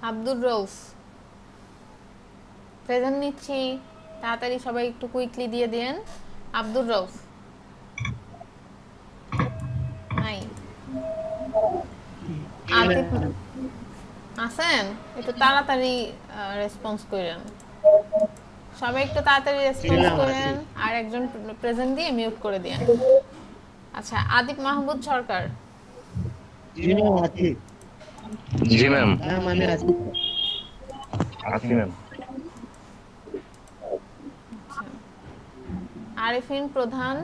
Abdur Rauf present নিচ্ছি, তাড়াতাড়ি সবাই একটু কুইকলি দিয়ে দেন। আব্দুর রউফ নাই। আতিফ আছেন? একটু তাড়াতাড়ি রেসপন্স করেন, সবাই একটু তাড়াতাড়ি রেসপন্স করেন, আর একজন প্রেজেন্ট দিয়ে মিউট করে দেন। আচ্ছা, আদিপ মাহমুদ সরকার। জি ম্যাম আছি। জি ম্যাম। ম্যাম আমি আছি। আছি ম্যাম। আচ্ছা, আরিফিন প্রধান।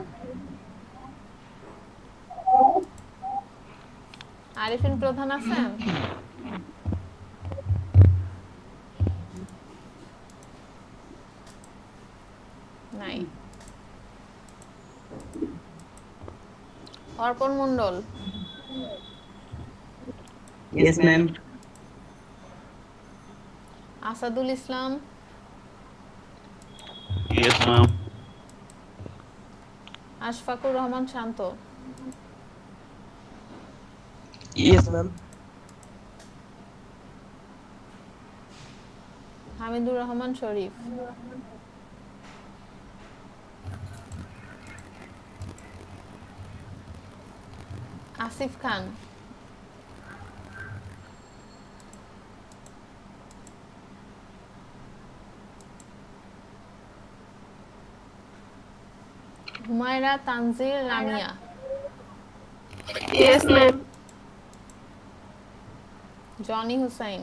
আরিফিন প্রধান আছেন? নাই। Arpan Mondal. Yes, ma'am. Asadul Islam. Yes, ma'am. Ashfaqur Rahman Shanto. Yes, ma'am. Hamidur Rahman Sharif. Asif Khan. Humaira Tanjil Lamia. Yes, ma'am. Jony Hossain.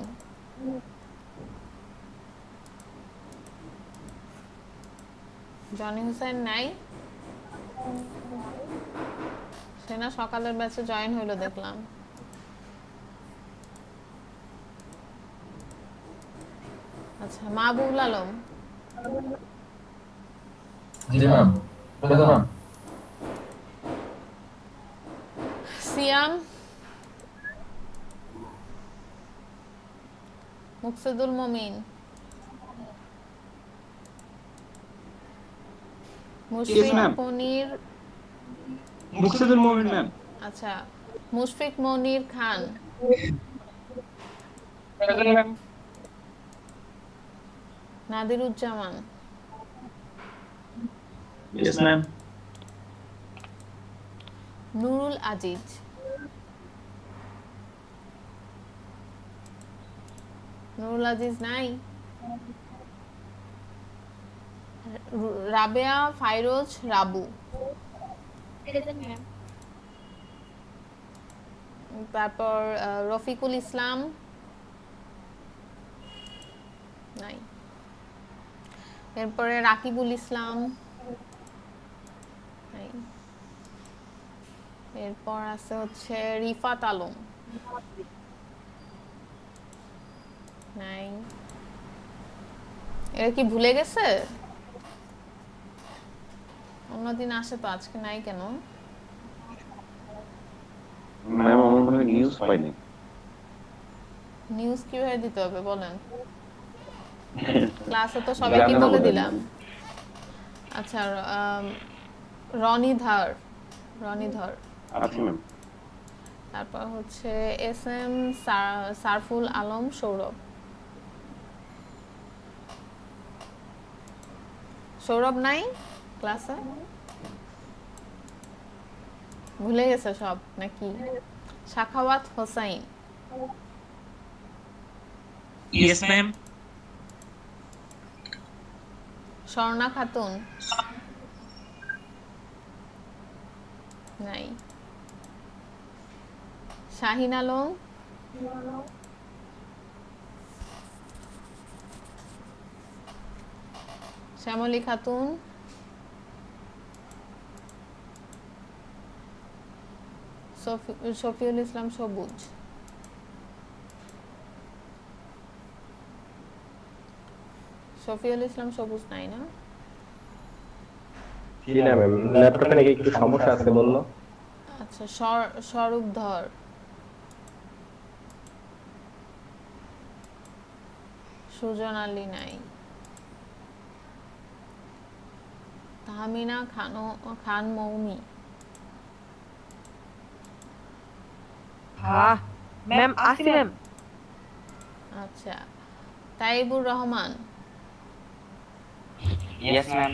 Jony Hossain নাই। সেনা সকালের ব্যাচে জয়েন হইলো দেখলাম। আচ্ছা, মাহবুবুল আলম। জি ম্যাম। বলুন ম্যাম। সিয়াম। মুকসিদুল মমিন। মুশফিক ma'am. মনির। Muqsadul Momin, ma'am. আচ্ছা, মুশফিক মনির খান। নাদিরুজ্জামান। Yes, ma'am. নুরুল আজিজ। নুরুল আজিজ নাই। রাবেয়া ফাইরোজ রাবু। Present, ma'am. তারপর রফিকুল ইসলাম নাই। এরপরে রাকিবুল ইসলাম নাই। এরপর আছে হচ্ছে রিফাত আলম নাই। এরা কি ভুলে গেছে? অন্যদিন আসে তো, আজকে নাই কেন? ম্যাম আমার মনে হয় নিউজ পাইনি। নিউজ কিভাবে দিতে হবে বলেন? ক্লাসে তো সবাইকে বলে দিলাম। আচ্ছা, রনিধর। রনিধর। আছি ম্যাম। তারপর হচ্ছে এস এম সারফুল আলম সৌরভ। সৌরভ নাই ক্লাসে? ভুলে গেছে সব নাকি? সাখাওয়াত হোসাইন। Yes, ma'am. স্বর্ণা খাতুন নাই। শাহিন আলম। শ্যামলী খাতুন। শফিউল ইসলাম সবুজ। শফিউল ইসলাম সবুজ নাই না? জি না ম্যাম, ল্যাপটপে নাকি একটু সমস্যা আছে বললো। আচ্ছা, স্বরূপ ধর। সুজন আলী নাই। তাহমিনা খান মৌমি। हाँ, मैम आसी मैम। আচ্ছা, তাইবুর রহমান, Yes, ma'am.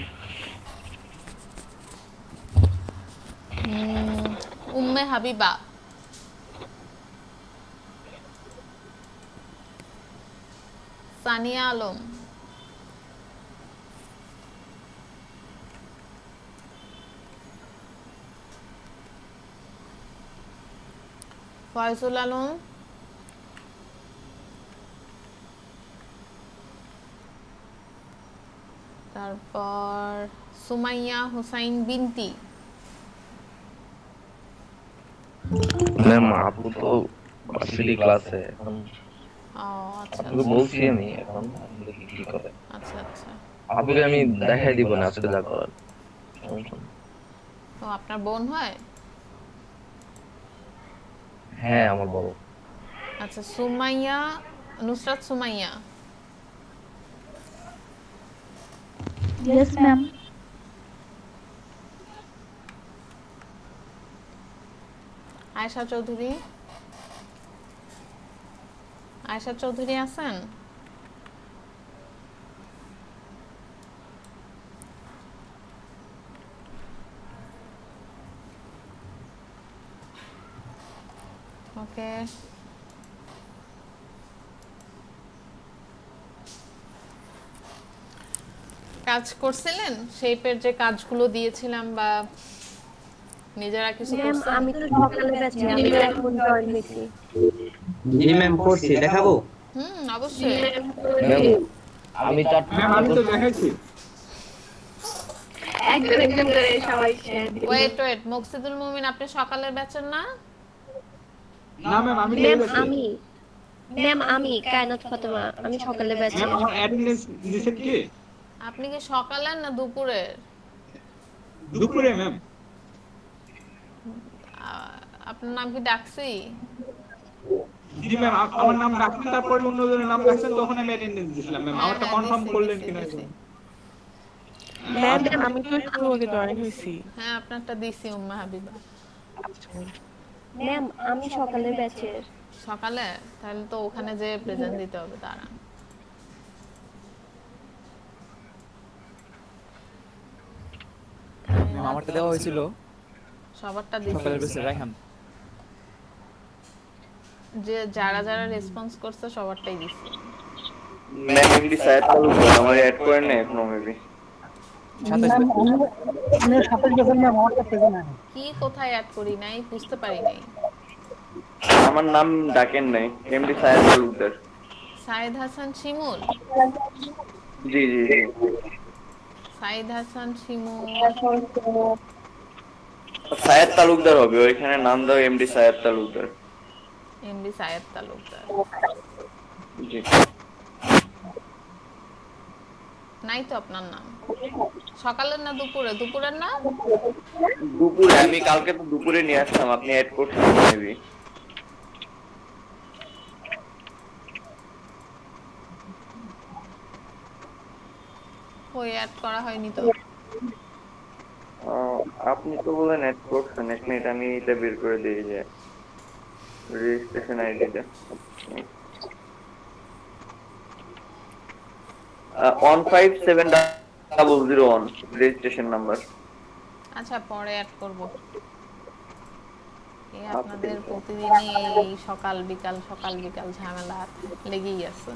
উম্মে হাবিবা, সানিয়া আলম, ফয়জুল আলম, তারপর সুমাইয়া হুসাইন বিনতি। ম্যাম আপু তো ভার্সিটি ক্লাসে এখন, ও আচ্ছা আপুকে বলছি আমি এখন দেখি কি করে। আচ্ছা আচ্ছা। আপুকে আমি দেখাই দিব না আজকে যা করার, সমস্যা নেই। তো আপনার বোন হয়? হ্যাঁ আমার বড়। আচ্ছা, সুমাইয়া, নুসরাত সুমাইয়া, Yes, ma'am. আয়েশা চৌধুরী, আয়েশা চৌধুরী আছেন? ওকে, কাজ করছিলেন? শেপের যে কাজগুলো দিয়েছিলাম বা নিজেরা কিছু ম্যাম করছেন? আমি তো সকালে ব্যাচে, আমি তো এখন জয়েন হয়েছি। জি ম্যাম করছি, দেখাবো? অবশ্যই। ম্যাম আমি ম্যাম আমি তো দেখাইছি। একজন একজন করে সবাই শেয়ার দিন। ওয়েট, মুকসিদুল মুমিন আপনি সকালের ব্যাচের না? না ম্যাম আমি ম্যাম আমি কায়নাত ফাতেমা, আমি সকালে ব্যাচে। ম্যাম আমার অ্যাটেন্ডেন্স দিছেন কি? আপনি কি সকালের না দুপুরের? দুপুরে ম্যাম। আপনার নাম কি ডাকছি? জি ম্যাম আমার নাম রাখছেন, তারপরে অন্যজনের নাম রাখছেন, তখন আমি অ্যাটেন্ডেন্স দিছিলাম ম্যাম। আমারটা কনফার্ম করলেন কিনা? ম্যাম আমি তো একটু আগে জয়েন হয়েছি। হ্যাঁ আপনারটা দিছি উম্মা হাবিবা। ম্যাম আমি সকালে ব্যাচে। সকালে? তাহলে তো ওখানে যে প্রেজেন্ট দিতে হবে তারা। ম্যাম আমারটা দেওয়া হয়েছিল, সবারটা দিছি। সকালের বেসে রাখান। যে যারা যারা রেসপন্স করছে সবারটাই দিছি। ম্যাম এমডি সাহেব তালুকদার আমার অ্যাড করেন না এখনো মেবি। কি কোথায় অ্যাড করি নাই বুঝতে পারি নাই। আমার নাম ডাকেন নাই, এমডি সাহেব তালুকদার। সাইদ হাসান শিমুল? জি জি জি। সাইদ হাসান শিমুল, সায়েদ তালুকদার হবে, ওইখানে নাম দাও এমডি সায়েদ তালুকদার। এমডি সায়েদ তালুকদার। জি। নাই তো আপনার নাম। সকালের না দুপুরে? দুপুরের না? দুপুরে, আমি কালকে তো দুপুরে নিয়ে আসলাম, আপনি অ্যাড করছেন মেবি। ওই অ্যাড করা হয়নি তো। আপনি তো বলেন অ্যাড করছেন, এক মিনিট আমি এটা বের করে দিই যে রেজিস্ট্রেশন আইডিটা। 157001 রেজিস্ট্রেশন নাম্বার। আচ্ছা পরে অ্যাড করব। এই আপনাদের প্রতিদিনই এই সকাল বিকাল ঝামেলা লেগেই আছে।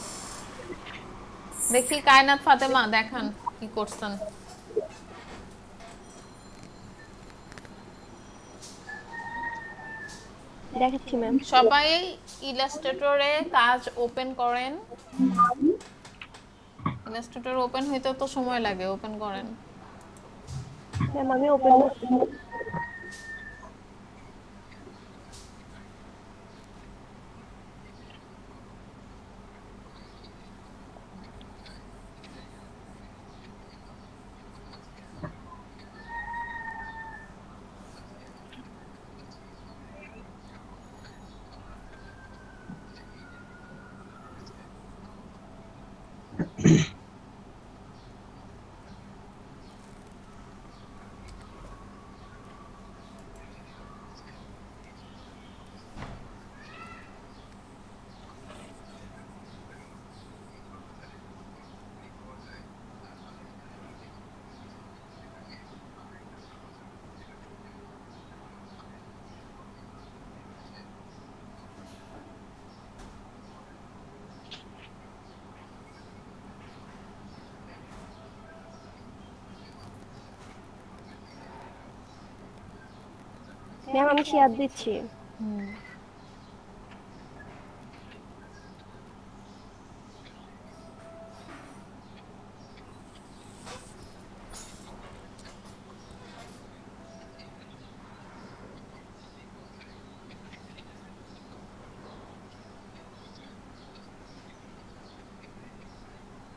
দেখি কায়নাত ফাতেমা দেখান কি করছেন। দেখাচ্ছি ম্যাম। সবাই ইলাস্ট্রেটরে কাজ ওপেন করেন। ইলাস্ট্রেটর ওপেন হইতে তো সময় লাগে, ওপেন করেন। ম্যাম আমি ওপেন করছি। ম্যাম আমি শেয়ার দিচ্ছি।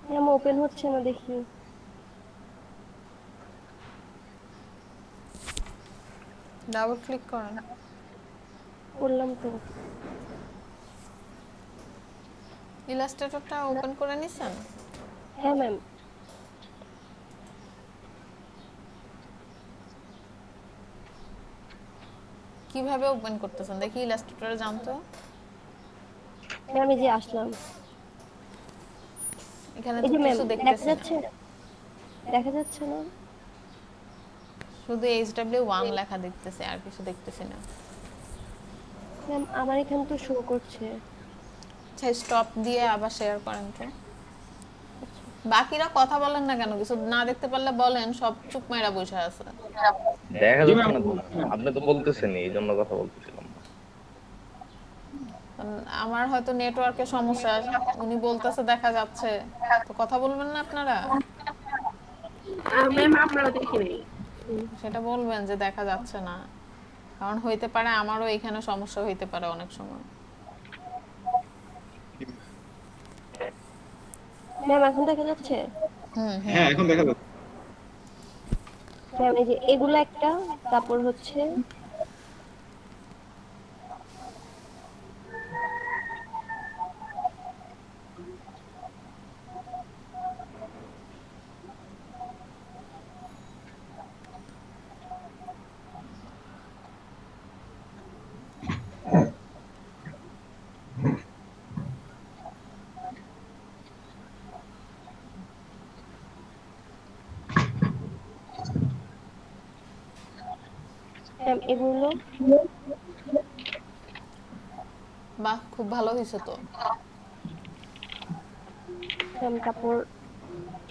ম্যাম ওপেন হচ্ছে না দেখি। ডাবল ক্লিক করেন। করলাম তো। ইলাস্ট্রেটরটা ওপেন করে নিছেন? হ্যাঁ ম্যাম। কিভাবে ওপেন করতেছেন দেখি, ইলাস্ট্রেটরে যান তো। ম্যাম এই যে আসলাম। এখানে এই তো যে ম্যাম কিছু দেখা দেখতেছি না, যাচ্ছে? দেখা যাচ্ছে না? শুধু HW1 লেখা দেখতেছি, আর কিছু দেখতেছি না। ম্যাম আমার এখানে তো শো করছে। আচ্ছা স্টপ দিয়ে আবার শেয়ার করেন তো। বাকিরা কথা বলেন না কেন? কিছু না দেখতে পারলে বলেন, সব চুপ মেরা বসে আছে। দেখা যাচ্ছে না তো, আপনি তো বলতেছেন এই জন্য কথা বলতেছিলাম না। আমার হয়তো নেটওয়ার্কের সমস্যা, উনি বলতেছে দেখা যাচ্ছে, তো কথা বলবেন না আপনারা? ম্যাম আমরাও দেখি নাই। সেটা বলবেন যে দেখা যাচ্ছে না, কারণ হইতে পারে আমারও এখানে সমস্যা হইতে পারে অনেক সময়। ম্যাম এখন দেখা যাচ্ছে? হ্যাঁ এখন দেখা যাচ্ছে। ম্যাম এই যে এগুলো একটা, তারপর হচ্ছে ম্যাম এগুলো। বাহ, খুব ভালো হয়েছে তো। ম্যাম তারপর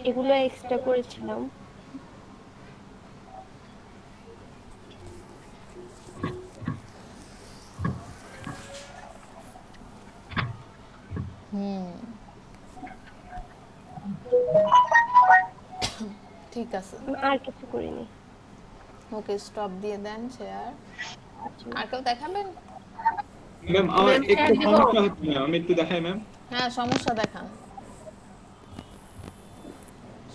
এগুলো এক্সট্রা করেছিলাম। ঠিক আছে, আর কিছু করিনি। ওকে স্টপ দিয়ে দেন শেয়ার। আর কেউ দেখাবেন? ম্যাম আমার একটু সমস্যা হচ্ছে ম্যাম, আমি একটু দেখাই ম্যাম। হ্যাঁ সমস্যা দেখান,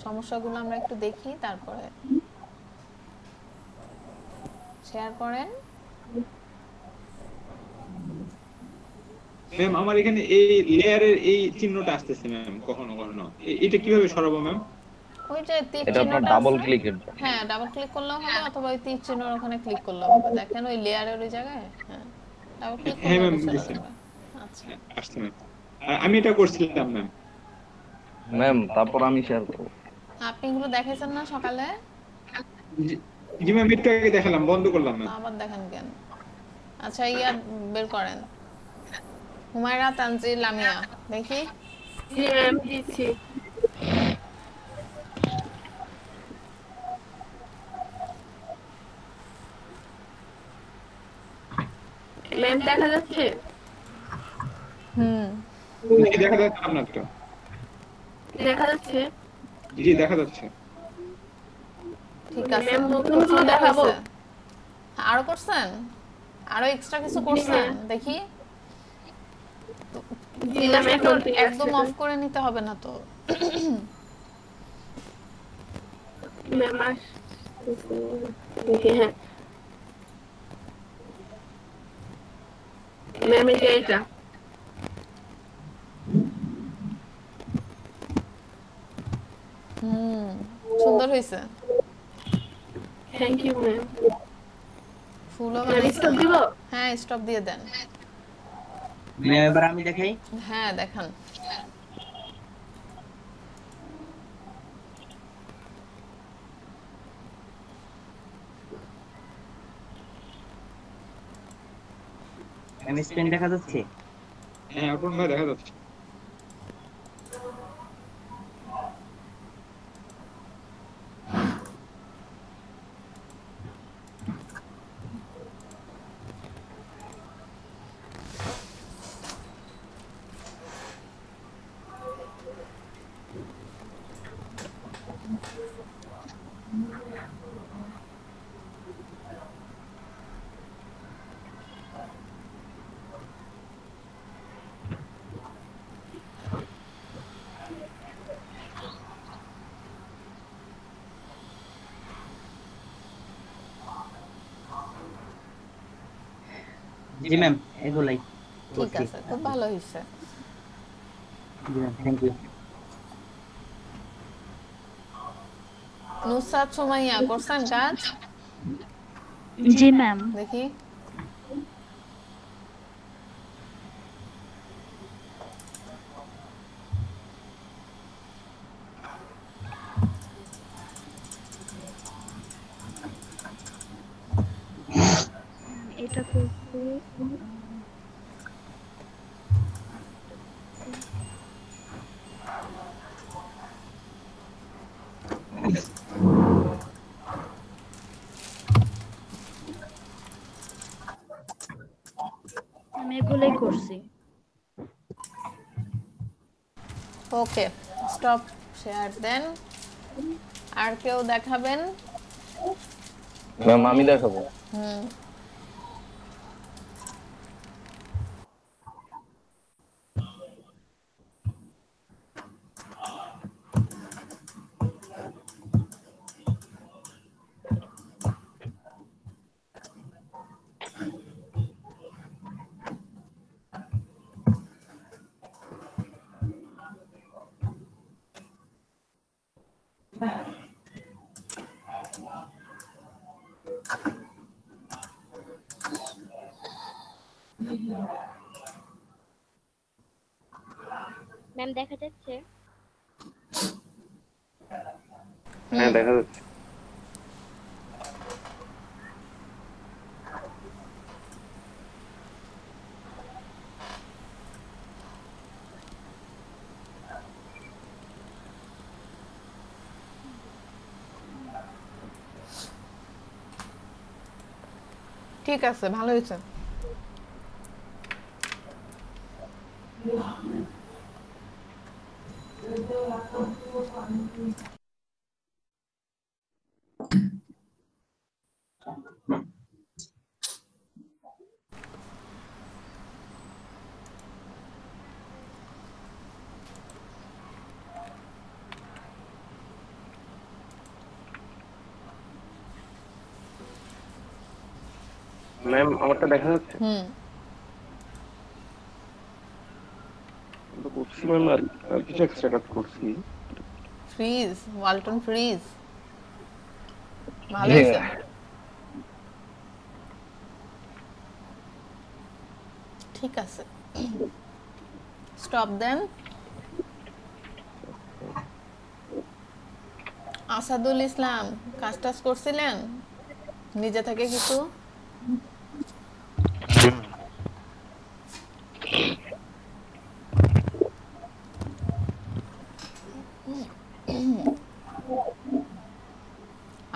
সমস্যাগুলো আমরা একটু দেখি, তারপরে শেয়ার করেন। ম্যাম আমার এখানে এই লেয়ারের এই চিহ্নটা আসতেছে ম্যাম কখনো কখনো, এটা কিভাবে সরাবো ম্যাম? ওই যে তীর এটা আপনার চিহ্নটা ডাবল আছে, ক্লিকের জন্য। হ্যাঁ ডাবল ক্লিক করলেও হবে, অথবা ওই তীর চিহ্নর ওখানে ক্লিক করলেও হবে। দেখেন ওই লেয়ারের ওই জায়গায়, হ্যাঁ ডাবল ক্লিক হ্যাঁ করলেও ম্যাম চলে বুঝছি, যাবে। আচ্ছা আসছে ম্যাম। আমি এটা করছিলাম ম্যাম। ম্যাম তারপর আমি শেয়ার করব। আপনি এগুলো দেখেছেন না সকালে? জি ম্যাম একটু আগে দেখালাম, বন্ধ করলাম তো ম্যাম। আবার দেখেন কেন? আচ্ছা ইয়া বের করেন, হুমায়রা তানজিল লামিয়া দেখি। জি ম্যাম দিচ্ছি। ম্যাম দেখা যাচ্ছে? জি দেখা যাচ্ছে আপনারটা। দেখা যাচ্ছে? জি দেখা যাচ্ছে। ঠিক আছে, ম্যাম নতুন খুব কিছু সুন্দর দেখাবো? হয়েছে। আরো করছেন? আরো এক্সট্রা কিছু করছেন দেখি। জি ম্যাম এখন ঠিক আছে। একদম অফ করে নিতে হবে না তো। ম্যাম আসতেছে দেখি। হ্যাঁ ম্যাম এই যে এটা। সুন্দর হয়েছে। Thank you ma'am. ফুলও ম্যাম স্টপ দিব? হ্যাঁ স্টপ দিয়ে দেন। ম্যাম এবার আমি দেখাই। হ্যাঁ দেখান। ম্যাম স্ক্রিন দেখা যাচ্ছে? হ্যাঁ অর্পণ ভাই দেখা যাচ্ছে। জি ম্যাম এগুলাই ঠিক করছি আছে, খুব ভালো হয়েছে। জি ma'am thank you Nusrat Sumaiya করছেন কাজ? জি ম্যাম। দেখি। এটা করছি। আমি এগুলোই করছি। ওকে, স্টপ শেয়ার দেন। আর কেউ দেখাবেন? ম্যাম আমি দেখাবো। হুম, ম্যাম দেখা যাচ্ছে? হ্যাঁ দেখা যাচ্ছে। ঠিক আছে, ভালো হয়েছে। ম্যাম আমারটা দেখা যাচ্ছে? হুম, করছি ম্যাম, আর কিছু এক্সট্রা কাজ করছি। ফ্রিজ, ওয়ালটন ফ্রিজ, ভালো হয়েছে। ঠিক আছে, স্টপ দেন। আসাদুল ইসলাম কাজ টাজ করছিলেন নিজে থেকে কিছু?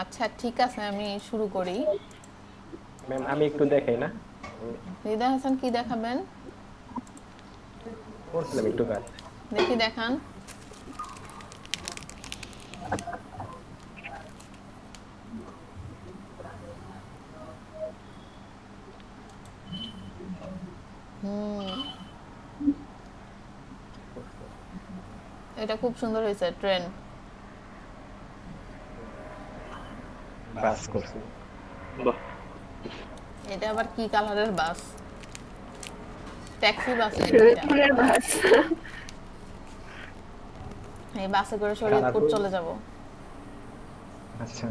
আচ্ছা ঠিক আছে, আমি শুরু করি। ম্যাম আমি একটু দেখাই না, হৃদয় হাসান কি দেখাবেন? করছিলাম একটু কাজ। দেখি দেখান। এটা খুব সুন্দর হয়েছে, ট্রেন। বাস করছি। বাহ, এটা আবার কি কালারের বাস? ট্যাক্সি বাস নাকি এটা? শরীয়তপুরের বাস। এই বাসে করে শরীয়তপুর চলে যাব। আচ্ছা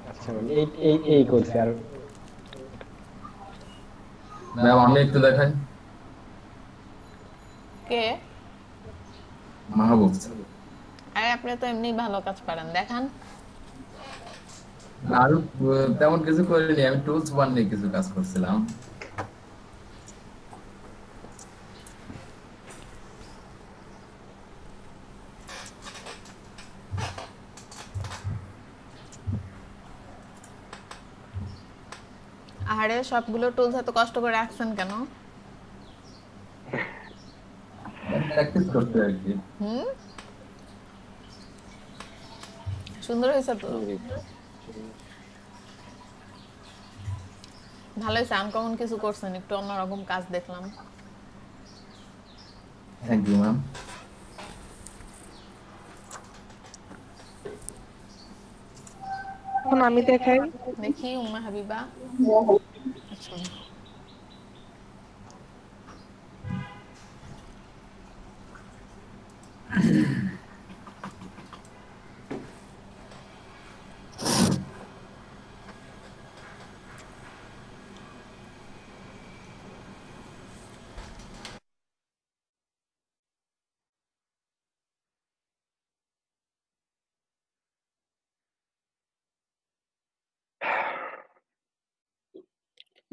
আচ্ছা ম্যাম এই এই এই করছি। আর ম্যাম আমি একটু দেখাই। কে? মাহবুব। আরে আপনি তো এমনি ভালো কাজ পারেন, দেখান। আর তেমন কিছু করিনি, আমি টুলস ওয়ান নিয়ে কিছু কাজ করছিলাম। আরে সবগুলো টুলস এত কষ্ট করে রাখছেন কেন? প্র্যাকটিস করতে আর কি। হুম, সুন্দর হয়েছে তো, ভালো হয়েছে। আনকমন কিছু করছেন, একটু অন্যরকম কাজ দেখলাম। Thank you ma'am. এখন আমি দেখাই। দেখি উম্মা হাবিবা। আচ্ছা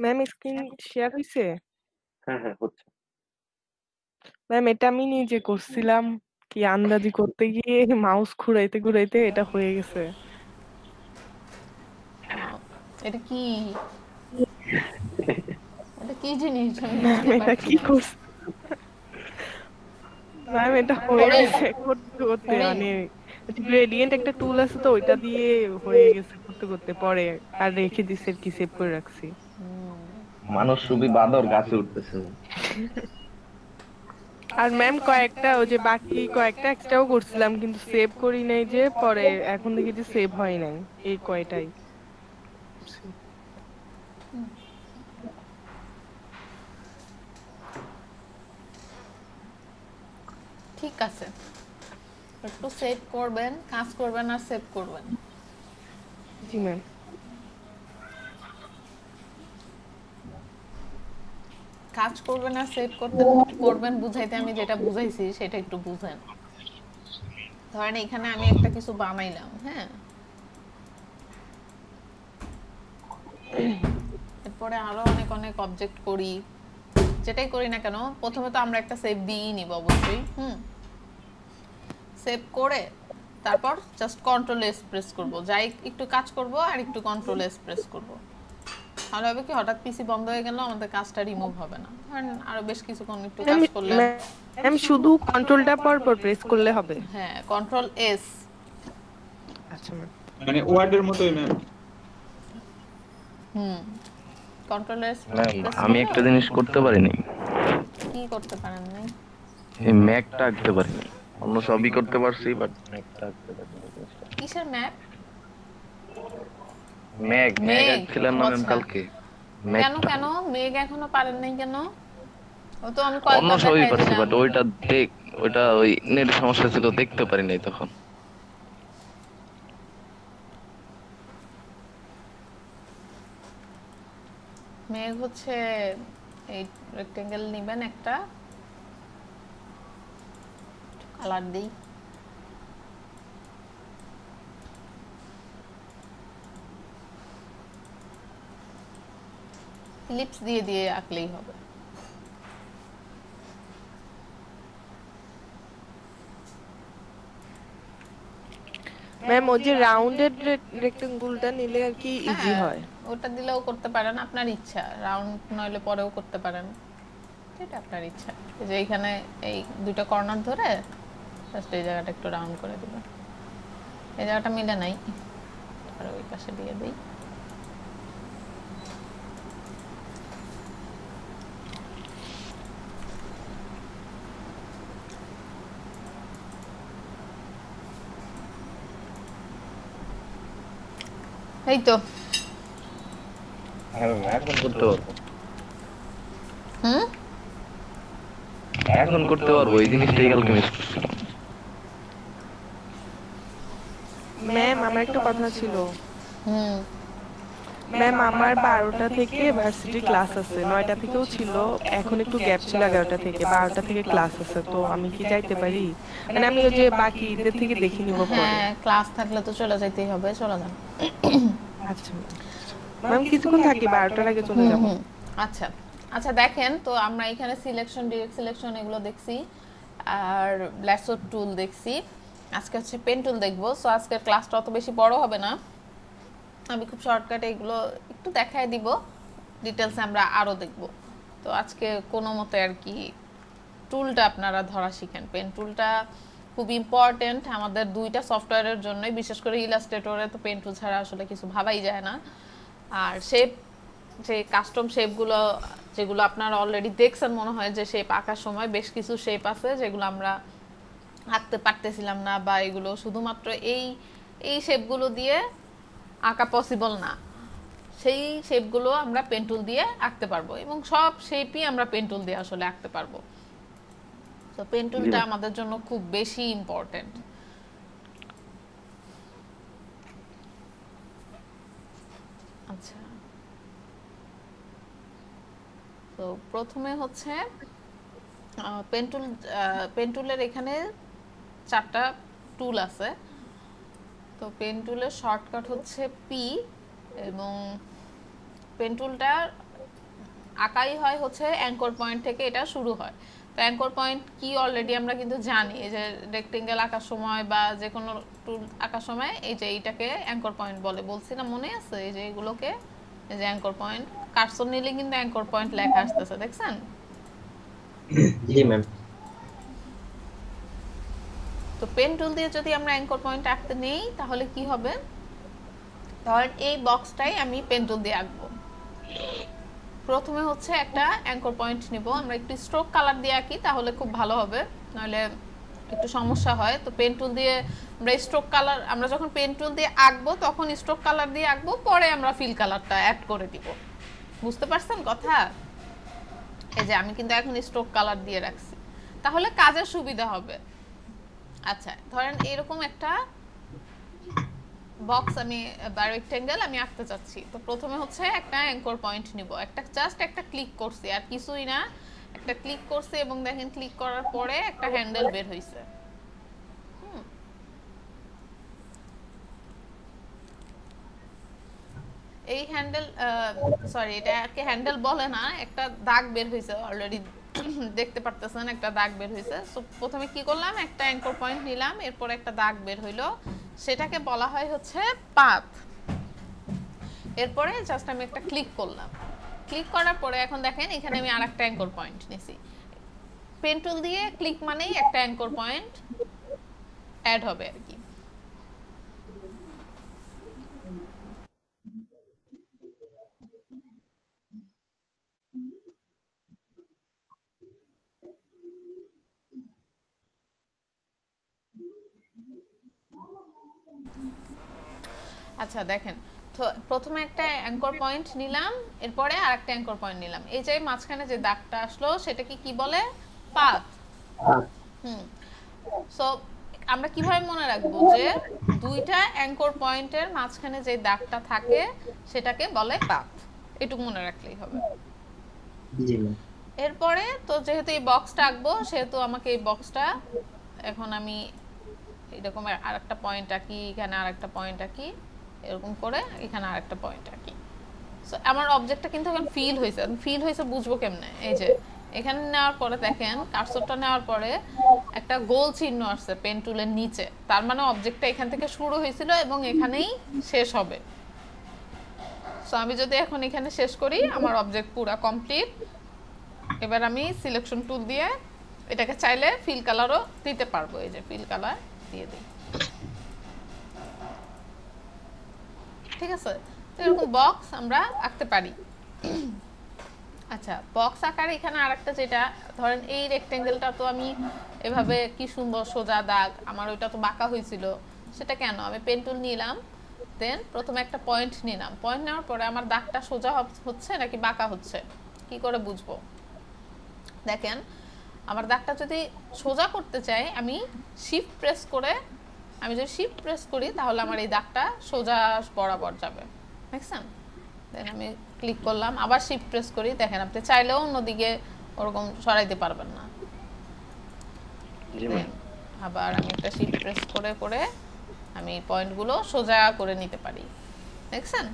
ম্যাম স্ক্রিন শেয়ার হইছে? হ্যাঁ হ্যাঁ হচ্ছে। ম্যাম এটা আমি নিজে করছিলাম, কি আন্দাজি করতে গিয়ে মাউস ঘুরাইতে ঘুরাইতে এটা হয়ে গেছে। এটা কি এটা কি জিনিস আমি ম্যাম বুঝতে এটা পারছি কি না। করছে? ম্যাম এটা হয়ে গেছে করতে করতে, মানে গ্রেডিয়েন্ট একটা টুল আছে তো ওইটা দিয়ে হয়ে গেছে করতে করতে, পরে আর রেখে দিছি আর কি, সেভ করে রাখছি। মানুষ রূপী বাদর গাছে উঠতেছে। আর ম্যাম কয়েকটা ওই যে বাকি কয়েকটা এক্সট্রাও করছিলাম কিন্তু সেভ করি নাই, যে পরে এখন দেখি যে সেভ হয় নাই, এই কয়টাই। ঠিক আছে, একটু সেভ করবেন, কাজ করবেন আর সেভ করবেন। জি ম্যাম। কাজ করবেন আর সেভ করবেন বুঝাইতে আমি যেটা বুঝাইছি সেটা একটু বুঝেন। ধরেন এখানে আমি একটা কিছু বানাইলাম, হ্যাঁ, এরপরে আরো অনেক অনেক অবজেক্ট করি, যেটাই করি না কেন প্রথমে তো আমরা একটা সেভ দিয়েই নিব অবশ্যই। সেভ করে তারপর জাস্ট কন্ট্রোল এস প্রেস করব, যাই একটু কাজ করব আর একটু কন্ট্রোল এস প্রেস করব, তাহলে হবে কি হঠাৎ পিসি বন্ধ হয়ে গেল আমাদের কাজটা রিমুভ হবে না। কারণ আরো বেশ কিছুক্ষণ একটু কাজ করলে ম্যাম শুধু কন্ট্রোলটা পর পর প্রেস করলে হবে? হ্যাঁ, কন্ট্রোল এস। আচ্ছা ম্যাম, মানে ওয়ার্ডের মতোই ম্যাম। Control S. আমি একটা জিনিস করতে পারিনি। কি করতে পারেন নাই? এই ম্যাকটা আঁকতে পারিনি, অন্য সবই করতে পারছি বাট ম্যাকটা আঁকতে পারিনি। কিসের ম্যাপ? ম্যাক আঁকছিলাম না ম্যাম কালকে। কেন কেন মেঘ এখনো পারেন নাই কেন? ও তো আমি অন্য সবই পারছি বাট ওইটা ওই নেট সমস্যা ছিল, দেখতে পারি নাই তখন। মেঘ হচ্ছে এই রেক্টেঙ্গেল নেবেন একটা, কালার দেই, লিপস দিয়ে দিয়ে আঁকলেই হবে। ম্যাম ওই যে রাউন্ডেড রেক্টেঙ্গলটা নিলে আর কি ইজি হয়। ওটা দিলেও করতে পারেন, আপনার ইচ্ছা। রাউন্ড নইলে পরেও করতে পারেন, এটা আপনার ইচ্ছা। এই যে এখানে এই দুটো কর্নার ধরে জাস্ট এই জায়গাটা একটু রাউন্ড করে দিবেন। এই জায়গাটা মিলে নাই, আর ওই পাশে দিয়ে দেই। এই তো এখন করতে পারবো, এখন করতে পারবো, এই জিনিসটাই কালকে মিস করছিলাম। ম্যাম আমার একটা কথা ছিল। ম্যাম আমার 12টা থেকে ভার্সিটি ক্লাস আছে, 9টা থেকেও ছিল, এখন একটু গ্যাপ ছিল 11টা থেকে, 12টা থেকে ক্লাস আছে, তো আমি কি যাইতে পারি? মানে আমি ওই যে বাকি ঈদের থেকে দেখে নিব পরে। হ্যাঁ, ক্লাস থাকলে তো চলে যাইতেই হবে, চলে যান। আচ্ছা ম্যাম কিছুক্ষণ থাকি, 12টার আগে চলে যাব। আচ্ছা আচ্ছা, দেখেন তো আমরা এখানে সিলেকশন, ডিরেক্ট সিলেকশন এগুলো দেখছি, আর ল্যাসো টুল দেখছি। আজকে হচ্ছে পেন টুল দেখবো। সো আজকের ক্লাসটা অত বেশি বড় হবে না, আমি খুব শর্টকাটে এগুলো একটু দেখায় দিব, ডিটেলসে আমরা আরও দেখব। তো আজকে কোনো মতে আর কি টুলটা আপনারা ধরা শিখেন। পেন টুলটা খুব ইম্পর্টেন্ট আমাদের দুইটা সফটওয়্যারের জন্যই, বিশেষ করে ইলাস্ট্রেটরে তো পেন টুল ছাড়া আসলে কিছু ভাবাই যায় না। আর শেপ, যে কাস্টম শেপগুলো যেগুলো আপনারা অলরেডি দেখছেন মনে হয়, যে শেপ আঁকার সময় বেশ কিছু শেপ আছে যেগুলো আমরা আঁকতে পারতেছিলাম না, বা এগুলো শুধুমাত্র এই শেপগুলো দিয়ে আঁকা পসিবল না, সেই শেপগুলো আমরা পেন টুল দিয়ে আঁকতে পারবো এবং সব শেপই আমরা পেন টুল দিয়ে আসলে আঁকতে পারবো। তো পেন টুলটা আমাদের জন্য খুব বেশি ইম্পর্টেন্ট। আচ্ছা, তো প্রথমে হচ্ছে পেন টুলের এখানে 4টা টুল আছে। তো পেন টুলের শর্টকাট হচ্ছে পি, এবং পেন টুলটা আঁকাই হয় হচ্ছে অ্যাঙ্কর পয়েন্ট থেকে, এটা শুরু হয়। তো অ্যাঙ্কর পয়েন্ট কি অলরেডি আমরা কিন্তু জানি, এই যে রেক্টেঙ্গেল আঁকার সময় বা যে কোনো টুল আঁকার সময় এই যে এইটাকে অ্যাঙ্কর পয়েন্ট বলে, বলছি না মনে আছে? এই যে এগুলোকে এই যে অ্যাঙ্কর পয়েন্ট, কার্সর নিলে কিন্তু অ্যাঙ্কর পয়েন্ট লেখা আসতেছে, দেখছেন? জি ম্যাম। তো পেন টুল দিয়ে যদি আমরা অ্যাঙ্কর পয়েন্ট আঁকতে নেই তাহলে কি হবে? ধরেন এই বক্সটাই আমি পেন টুল দিয়ে আঁকবো। প্রথমে হচ্ছে একটা অ্যাঙ্কর পয়েন্ট নিব, আমরা একটু স্ট্রোক কালার দিয়ে আঁকি তাহলে খুব ভালো হবে, নাহলে একটু সমস্যা হয়। তো পেন টুল দিয়ে আমরা স্ট্রোক কালার, আমরা যখন পেন টুল দিয়ে আঁকবো তখন স্ট্রোক কালার দিয়ে আঁকবো, পরে আমরা ফিল কালারটা অ্যাড করে দিব। বুঝতে পারছেন কথা? এই যে আমি কিন্তু এখন স্ট্রোক কালার দিয়ে রাখছি, তাহলে কাজের সুবিধা হবে। আচ্ছা, ধরেন এরকম একটা বক্স আমি বা রেক্টেঙ্গেল আমি আঁকতে চাচ্ছি। তো প্রথমে হচ্ছে একটা অ্যাঙ্কর পয়েন্ট নিব, জাস্ট একটা ক্লিক করছি, আর কিছুই না, একটা ক্লিক করছি এবং দেখেন ক্লিক করার পরে একটা হ্যান্ডেল বের হইছে। এই হ্যান্ডেল, সরি এটাকে হ্যান্ডেল বলে না, একটা দাগ বের হইছে অলরেডি, দেখতে পারতেছেন একটা দাগ বের হইছে। সো প্রথমে কি করলাম, একটা অ্যাঙ্কর পয়েন্ট নিলাম, এরপর একটা দাগ বের হইলো, সেটাকে বলা হয় হচ্ছে পাথ। এরপরে জাস্ট আমি একটা ক্লিক করলাম, ক্লিক করার পরে এখন দেখেন এখানে আমি আরেকটা অ্যাঙ্কর পয়েন্ট নিছি। পেন টুল দিয়ে ক্লিক মানেই একটা অ্যাঙ্কর পয়েন্ট অ্যাড হবে আর কি। আচ্ছা দেখেন, তো প্রথমে একটা অ্যাঙ্কর পয়েন্ট নিলাম, এরপরে আরেকটা অ্যাঙ্কর পয়েন্ট নিলাম, এই যে মাঝখানে যে দাগটা আসলো সেটাকে কি বলে? পাথ। সো আমরা কিভাবে মনে রাখবো যে দুইটা অ্যাঙ্কর পয়েন্টের মাঝখানে যে দাগটা থাকে সেটাকে বলে পাথ, এটুকু মনে রাখলেই হবে। এরপরে তো যেহেতু এই বক্সটা আঁকবো সেহেতু আমাকে এই বক্সটা এখন আমি এরকম আরেকটা পয়েন্ট আঁকি, এখানে আরেকটা পয়েন্ট আঁকি, এরকম করে এখানে আরেকটা পয়েন্ট আঁকি। সো আমার অবজেক্টটা কিন্তু এখন ফিল হয়েছে, বুঝবো কেমনে? এই যে এখানে নেওয়ার পরে দেখেন কার্সরটা নেওয়ার পরে একটা গোল চিহ্ন আসছে পেন টুলের নিচে, তার মানে অবজেক্টটা এখান থেকে শুরু হয়েছিল এবং এখানেই শেষ হবে। সো আমি যদি এখন এখানে শেষ করি, আমার অবজেক্ট পুরো কমপ্লিট। এবার আমি সিলেকশন টুল দিয়ে এটাকে চাইলে ফিল কালারও দিতে পারবো, এই যে ফিল কালার দিয়ে দিই, ঠিক আছে? এরকম বক্স আমরা আঁকতে পারি। আচ্ছা, বক্স আকার এখানে আরেকটা, যেটা ধরেন এই রেক্টেঙ্গেলটা তো আমি এভাবে কি সুন্দর সোজা দাগ, আমার ওইটা তো বাঁকা হয়েছিল, সেটা কেন? আমি পেন টুল নিলাম, দেন প্রথমে একটা পয়েন্ট নিলাম, পয়েন্ট নেওয়ার পরে আমার দাগটা সোজা হচ্ছে নাকি বাঁকা হচ্ছে কি করে বুঝবো? দেখেন আমার দাগটা যদি সোজা করতে চাই আমি শিফট প্রেস করি তাহলে আমার এই দাগটা সোজা বরাবর যাবে, দেখছেন? দেন আমি ক্লিক করলাম, আবার শিফট প্রেস করি, দেখেন আপনি চাইলেও অন্যদিকে ওরকম সরাইতে পারবেন না। আবার আমি একটা শিফট প্রেস করে আমি পয়েন্টগুলো সোজা করে নিতে পারি, দেখছেন?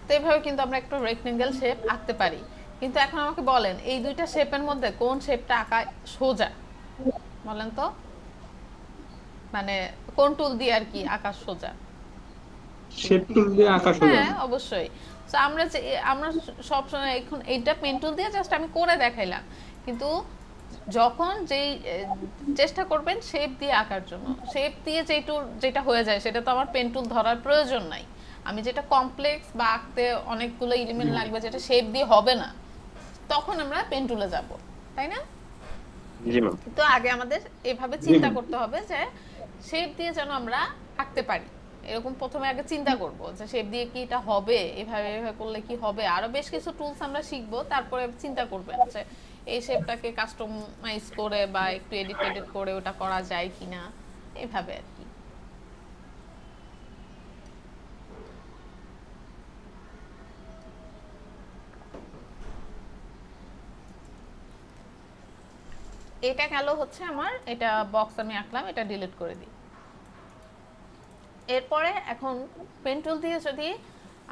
তো এইভাবে কিন্তু আমরা একটা রেক্টেঙ্গেল শেপ আঁকতে পারি। কিন্তু এখন আমাকে বলেন এই দুইটা শেপের মধ্যে কোন শেপটা আঁকা সোজা, বলেন তো? মানে কোন টুল দিয়ে আর কি আঁকা সোজা? শেপ টুল দিয়ে আঁকা সোজা। হ্যাঁ অবশ্যই। সো আমরা সব সময় এখন এইটা পেন টুল দিয়ে জাস্ট আমি করে দেখাইলাম, কিন্তু যখন যেই চেষ্টা করবেন শেপ দিয়ে আঁকার জন্য, শেপ দিয়ে যেটা হয়ে যায় সেটা তো আমার পেন টুল ধরার প্রয়োজন নাই। আমি যেটা কমপ্লেক্স বা আঁকতে অনেকগুলো এলিমেন্ট লাগবে, যেটা শেপ দিয়ে হবে না, তখন আমরা পেন টুলে যাব, তাই না? তো আগে আমাদের এভাবে চিন্তা করতে হবে যে শেপ দিয়ে যেন আমরা আঁকতে পারি। এরকম প্রথমে আগে চিন্তা করব যে শেপ দিয়ে কি এটা হবে, এভাবে এভাবে করলে কি হবে। আরো বেশ কিছু টুলস আমরা শিখবো, তারপরে চিন্তা করবেন যে এই শেপটাকে কাস্টমাইজ করে বা একটু এডিট করে ওটা করা যায় কিনা, এইভাবে আর কি। এটা গেল হচ্ছে আমার, এটা বক্স আমি আঁকলাম, এটা ডিলিট করে দিই। এরপরে এখন পেন টুল দিয়ে যদি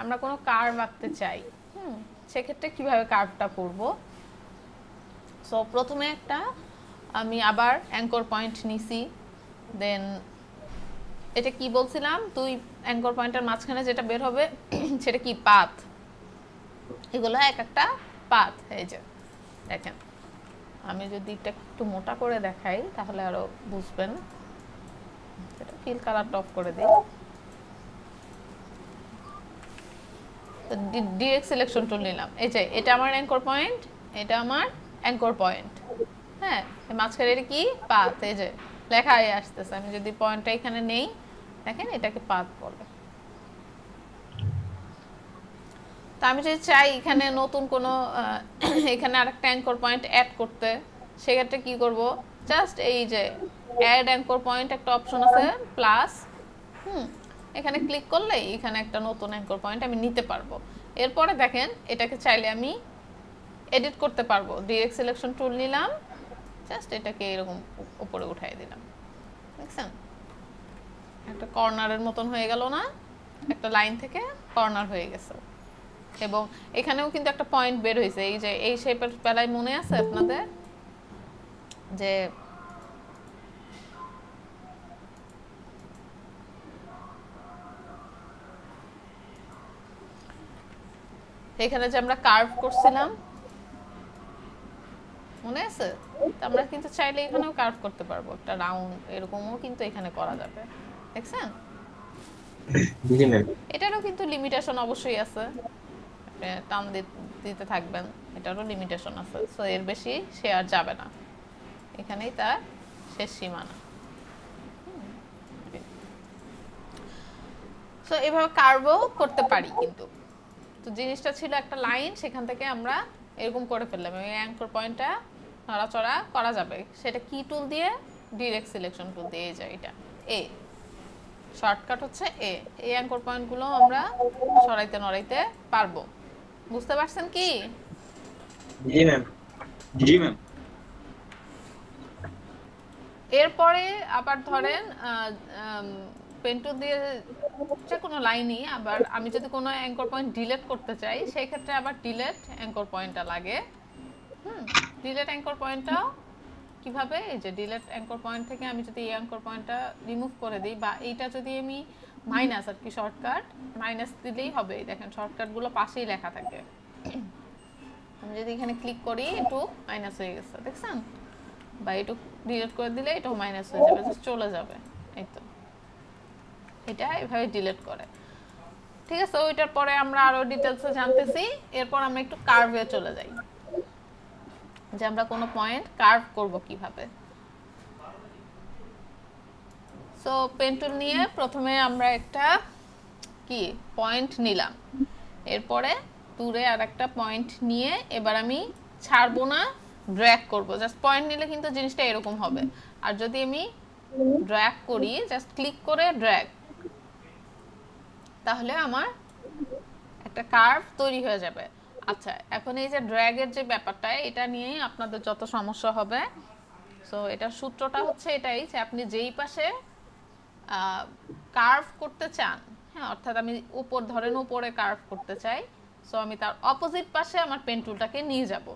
আমরা কোনো কার্ভ আঁকতে চাই, সেক্ষেত্রে কিভাবে কার্ভটা করব। সো প্রথমে একটা আমি আবার অ্যাঙ্কর পয়েন্ট নিছি, দেন এটা কি বলছিলাম, দুই অ্যাঙ্কর পয়েন্টের মাঝখানে যেটা বের হবে সেটা কি পাথ, এগুলো এক একটা পাথ। এই যে দেখেন, আমি যদি এটা একটু মোটা করে দেখাই তাহলে আরো বুঝবেন। এটা ফিল কালারটা অফ করে দিই। তো ডিরেক্ট সিলেকশন টুল নিলাম, এই যে এটা আমার অ্যাঙ্কর পয়েন্ট, এটা আমার অ্যাঙ্কর পয়েন্ট। হ্যাঁ, মাঝখানে এটা কি পাথ, এই যে লেখা আসতেছে। আমি যদি পয়েন্টটা এখানে নেই, দেখেন এটাকে পাথ বলে। তো আমি যদি চাই এখানে নতুন কোনো এখানে আরেকটা অ্যাঙ্কর পয়েন্ট অ্যাড করতে, সেক্ষেত্রে কি করব, জাস্ট এই যে অ্যাড অ্যাঙ্কর পয়েন্ট একটা অপশন আছে প্লাস, এখানে ক্লিক করলে এখানে একটা নতুন অ্যাঙ্কর পয়েন্ট আমি নিতে পারবো। এরপরে দেখেন এটাকে চাইলে আমি এডিট করতে পারবো। ডিরেক্ট সিলেকশন টুল নিলাম, জাস্ট এটাকে এরকম উপরে উঠাই দিলাম, দেখছেন একটা কর্নারের মতন হয়ে গেল না, একটা লাইন থেকে কর্নার হয়ে গেছে। এবং এখানেও কিন্তু একটা পয়েন্ট বের হয়েছে, এই যে এই শেপের বেলায় মনে আছে আপনাদের যে এখানে যে আমরা কার্ভ করছিলাম মনে আছে, আমরা কিন্তু চাইলে এখানেও কার্ভ করতে পারবো, একটা রাউন্ড এরকমও কিন্তু এখানে করা যাবে, দেখছেন। জি ম্যাম। এটারও কিন্তু লিমিটেশন অবশ্যই আছে, টান দিতে থাকবেন, এটারও লিমিটেশন আছে। সো এর বেশি শেয়ার যাবে না, এখানেই তার শেষ সীমানা। সো এভাবে কার্ভও করতে পারি কিন্তু। তো জিনিসটা ছিল একটা লাইন, সেখান থেকে আমরা এরকম করে ফেললাম। এই অ্যাঙ্কর পয়েন্টটা নড়াচড়া করা যাবে, সেটা কি টুল দিয়ে, ডিরেক্ট সিলেকশন টুল দিয়ে। এই যে এটা এ শর্টকাট হচ্ছে এ, এই অ্যাঙ্কর পয়েন্টগুলো আমরা সরাইতে নড়াইতে পারবো। বুঝতে পারছেন কি? জি ম্যাম। জি ম্যাম। এরপরে আবার ধরেন পেন টুল দিয়ে যে কোনো লাইনই, আবার আমি যদি কোনো অ্যাঙ্কর পয়েন্ট ডিলিট করতে চাই, সেই ক্ষেত্রে আবার ডিলিট অ্যাঙ্কর পয়েন্টটা লাগে। ডিলিট অ্যাঙ্কর পয়েন্টটাও কিভাবে, এই যে ডিলিট অ্যাঙ্কর পয়েন্ট থেকে আমি যদি এই অ্যাঙ্কর পয়েন্টটা রিমুভ করে দিই, বা এইটা যদি আমি মাইনাস আর কি শর্টকাট মাইনাস দিলেই হবে। দেখেন শর্টকাটগুলো পাশেই লেখা থাকে। আমি যদি এখানে ক্লিক করি একটু মাইনাস হয়ে গেছে, দেখছেন, বা একটু ডিলিট করে দিলে এটাও মাইনাস হয়ে যাবে, জাস্ট চলে যাবে। এই তো এটা এভাবে ডিলিট করে, ঠিক আছে। ওইটার পরে আমরা আরো ডিটেলসে জানতেছি। এরপর আমরা একটু কার্ভে চলে যাই, যে আমরা কোনো পয়েন্ট কার্ভ করব কিভাবে। সো পেন টুল নিয়ে প্রথমে আমরা একটা কি পয়েন্ট নিলাম, এরপরে দূরে আর একটা পয়েন্ট নিয়ে এবার আমি ছাড়বো না, ড্র্যাগ করব। জাস্ট পয়েন্ট নিলে কিন্তু জিনিসটা এরকম হবে, আর যদি আমি ড্র্যাগ করি, জাস্ট ক্লিক করে ড্র্যাগ, তাহলে আমার একটা কার্ভ তৈরি হয়ে যাবে। আচ্ছা, এখন এই যে ড্র্যাগের যে ব্যাপারটা, এটা নিয়েই আপনাদের যত সমস্যা হবে। সো এটার সূত্রটা হচ্ছে এটাই, যে আপনি যেই পাশে কার্ভ করতে চান, হ্যাঁ, অর্থাৎ আমি উপর ধরেন উপরে কার্ভ করতে চাই, সো আমি তার অপোজিট পাশে আমার পেন টুলটাকে নিয়ে যাব।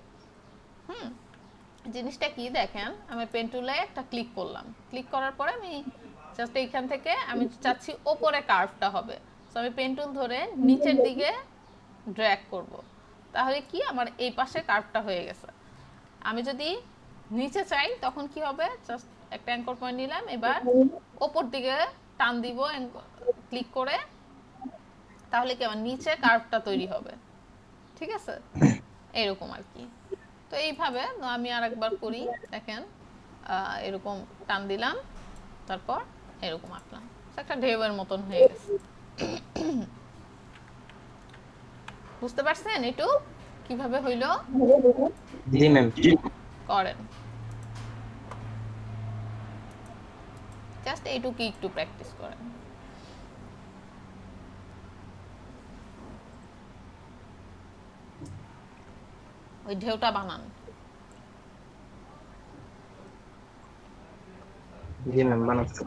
জিনিসটা কি দেখেন, আমি পেন টুলে একটা ক্লিক করলাম, ক্লিক করার পরে আমি জাস্ট এইখান থেকে আমি চাচ্ছি উপরে কার্ভটা হবে, সো আমি পেন টুল ধরে নিচের দিকে ড্র্যাগ করব, তাহলে কি আমার এই পাশে কার্ভটা হয়ে গেছে। আমি যদি নিচে চাই তখন কি হবে, জাস্ট একটা অ্যাঙ্কর পয়েন্ট নিলাম, এবার উপর দিকে টান দিব ক্লিক করে, তাহলে কি আমার নিচে কার্ভটা তৈরি হবে, ঠিক আছে, এরকম আর কি। তো এইভাবে আমি আরেকবার করি, দেখেন এরকম টান দিলাম, তারপর এরকম আঁকলাম। একটা ঢেউয়ের মতন হয়ে গেছে। বুঝতে পারছেন একটু কিভাবে হইলো? জি ম্যাম। করেন জাস্ট এইটুকু একটু প্র্যাকটিস করেন। ওই ঢেউটা বানান। জি ম্যাম বানাচ্ছি।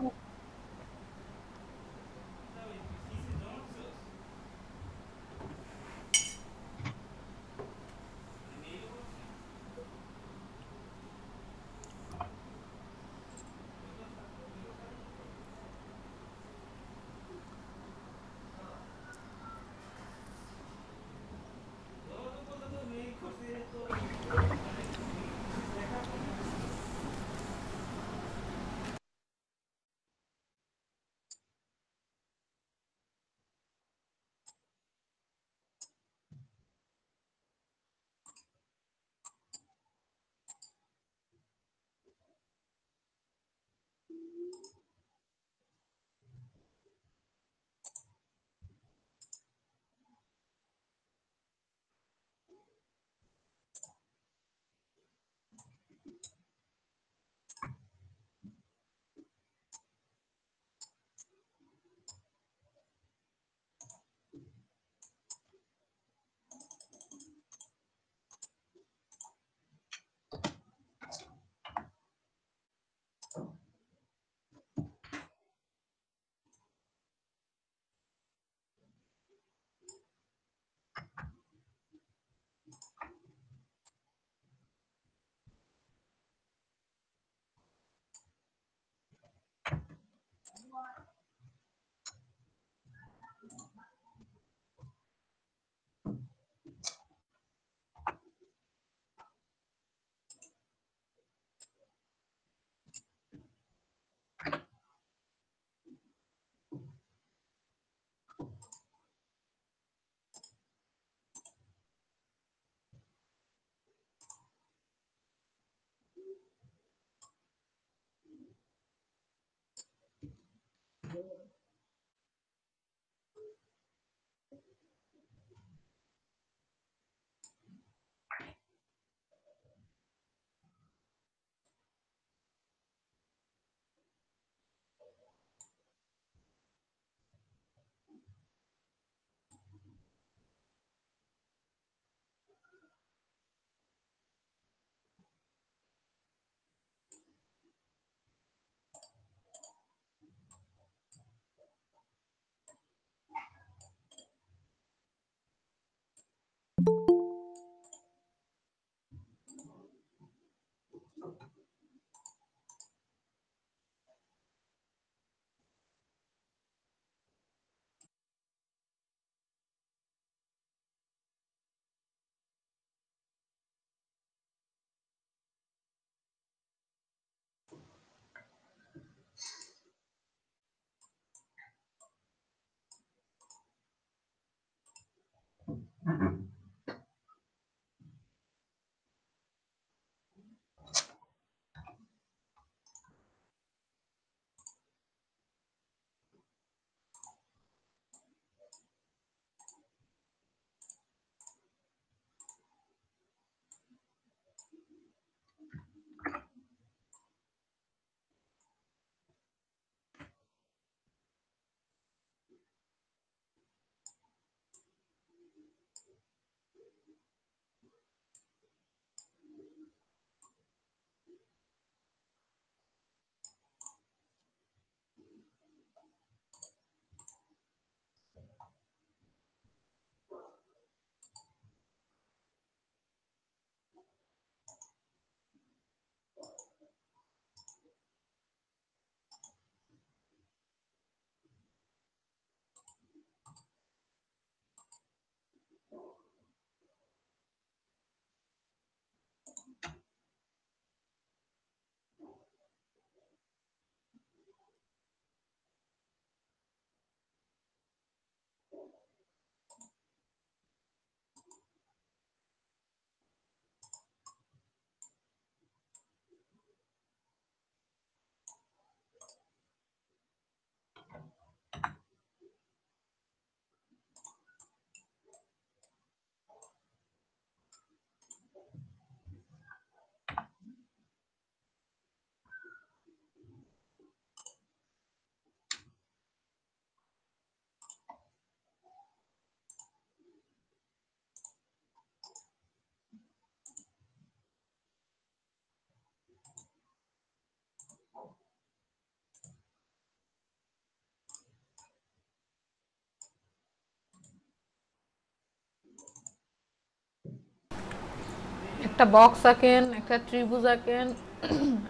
একটা বক্স আঁকেন, একটা ত্রিভুজ আঁকেন,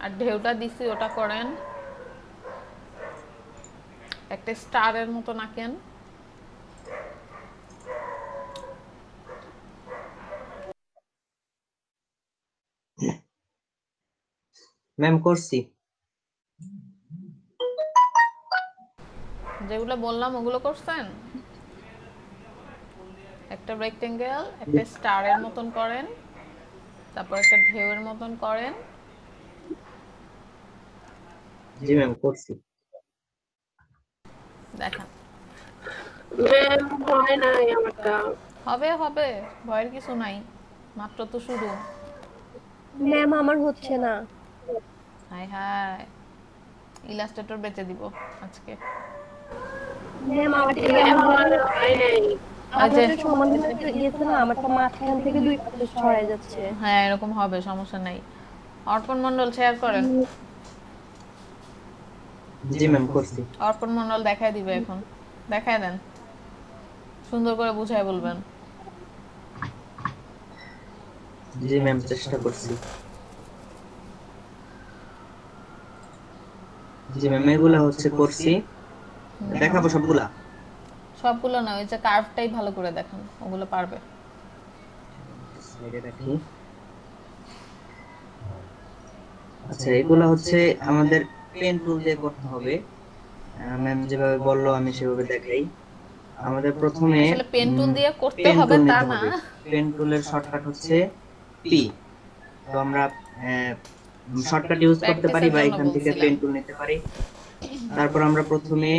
আর ঢেউটা দিছি ওটা করেন, একটা স্টারের মতন আঁকেন। ম্যাম করছি। যেগুলো বললাম ওগুলো করছেন? একটা রেক্টেঙ্গেল, একটা স্টারের মতন করেন, তারপর একটা ঢেউয়ের মতন করেন। জি ম্যাম করছি। দেখান। ম্যাম হয় নাই আমারটা। হবে হবে, ভয়ের কিছু নাই, মাত্র তো শুরু। ম্যাম আমার হচ্ছে না। হায় হায়, ইলাস্ট্রেটর বেচে দিব আজকে। ম্যাম আমারটা হয় নাই। আপনাদের সমান দিয়েছে না, আমারটা মাঝখান থেকে দুই পাশে ছড়ায় যাচ্ছে। হ্যাঁ এরকম হবে, সমস্যা নাই। অর্পণ মণ্ডল শেয়ার করেন। জি ম্যাম করছি। অর্পণ মণ্ডল দেখায় দিবে এখন, দেখায় দেন, সুন্দর করে বুঝায় বলবেন। জি ম্যাম চেষ্টা করছি। জি ম্যাম এগুলা হচ্ছে করছি, দেখাবো সবগুলা? সবগুলো না, ওই যে কার্ভটাই ভালো করে দেখান, ওগুলো পারবে। আচ্ছা এগুলা হচ্ছে আমাদের পেন টুল দিয়ে করতে হবে। ম্যাম যেভাবে বললো আমি সেভাবে দেখাই। আমাদের প্রথমে আসলে পেন টুল দিয়ে করতে হবে তা না, পেন টুলের শর্টকাট হচ্ছে পি। তো আমরা শর্টকাট ইউজ করতে পারি বা এখান থেকে পেন টুল নিতে পারি। তারপর আমরা প্রথমে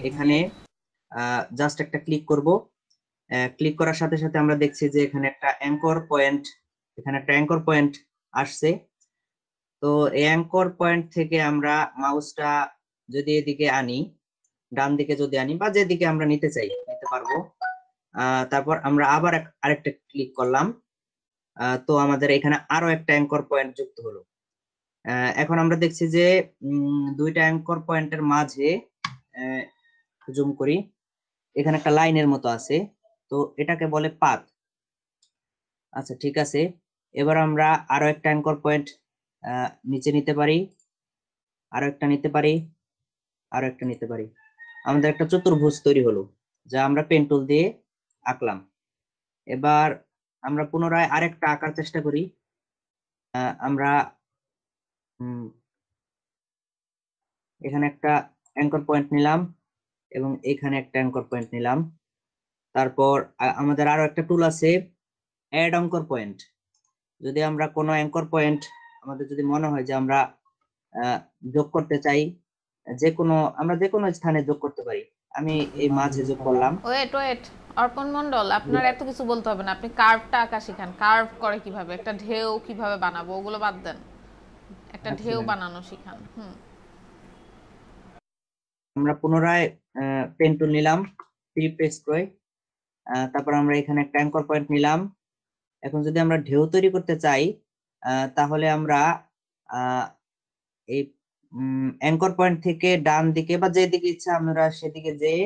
এখানে জাস্ট একটা ক্লিক করব। ক্লিক করার সাথে সাথে আমরা দেখছি যে এখানে একটা অ্যাঙ্কর পয়েন্ট আসছে। তো এই অ্যাঙ্কর পয়েন্ট থেকে আমরা মাউসটা যদি এদিকে আনি, ডান দিকে যদি আনি বা যেদিকে আমরা নিতে চাই নিতে পারবো। তারপর আমরা আবার আরেকটা ক্লিক করলাম। তো আমাদের এখানে আরো একটা অ্যাঙ্কর পয়েন্ট যুক্ত হলো। এখন আমরা দেখছি যে দুইটা অ্যাঙ্কর পয়েন্টের মাঝে জুম করি, এখানে একটা লাইনের মতো আছে, তো এটাকে বলে পাথ। আচ্ছা ঠিক আছে, এবার আমরা আরো একটা অ্যাঙ্কর পয়েন্ট নিচে নিতে পারি, আরো একটা নিতে পারি, আরো একটা নিতে পারি। আমাদের একটা চতুর্ভুজ তৈরি হলো, যা আমরা পেন টুল দিয়ে আঁকলাম। এবার আমরা পুনরায় আরেকটা আঁকার চেষ্টা করি। আমরা এখানে একটা অ্যাঙ্কর পয়েন্ট নিলাম এবং এখানে একটা অ্যাঙ্কর পয়েন্ট নিলাম। তারপর আমাদের আরো একটা টুল আছে, অ্যাড অ্যাঙ্কর পয়েন্ট। যদি আমরা কোনো অ্যাঙ্কর পয়েন্ট আমাদের যদি মনে হয় যে আমরা যোগ করতে চাই, আমরা যে কোনো স্থানে যোগ করতে পারি। আমি এই মাঝে যোগ করলাম। ওয়েট অর্পণ মণ্ডল, আপনার এত কিছু বলতে হবে না, আপনি কার্ভটা আঁকা শিখান। কার্ভ করে কিভাবে, একটা ঢেউ কিভাবে বানাবো ওগুলো বাদ দেন, একটা ঢেউ বানানো শিখান। আমরা পুনরায় পেন টুল নিলাম, প্রেস করে, তারপর আমরা এখানে একটা অ্যাঙ্কর পয়েন্ট নিলাম। এখন যদি আমরা ঢেউ তৈরি করতে চাই, তাহলে আমরা এই অ্যাঙ্কর পয়েন্ট থেকে ডান দিকে বা যেদিকে ইচ্ছা আমরা সেদিকে যেয়ে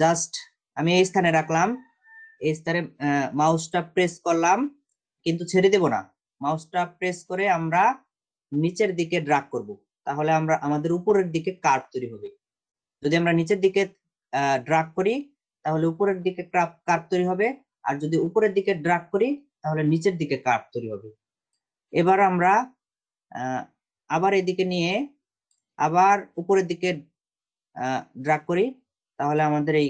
জাস্ট আমি এই স্থানে রাখলাম, এই স্থানে মাউসটা প্রেস করলাম, কিন্তু ছেড়ে দেব না। মাউসটা প্রেস করে আমরা নিচের দিকে ড্রাগ করব, তাহলে আমরা আমাদের উপরের দিকে কার্ভ তৈরি হবে। যদি আমরা নিচের দিকে ড্রাগ করি তাহলে উপরের দিকে কার্ভ তৈরি হবে, আর যদি উপরের দিকে ড্রাগ করি তাহলে নিচের দিকে কার্ভ তৈরি হবে। এবার আমরা আবার এদিকে নিয়ে আবার উপরের দিকে ড্রাগ করি, তাহলে আমাদের এই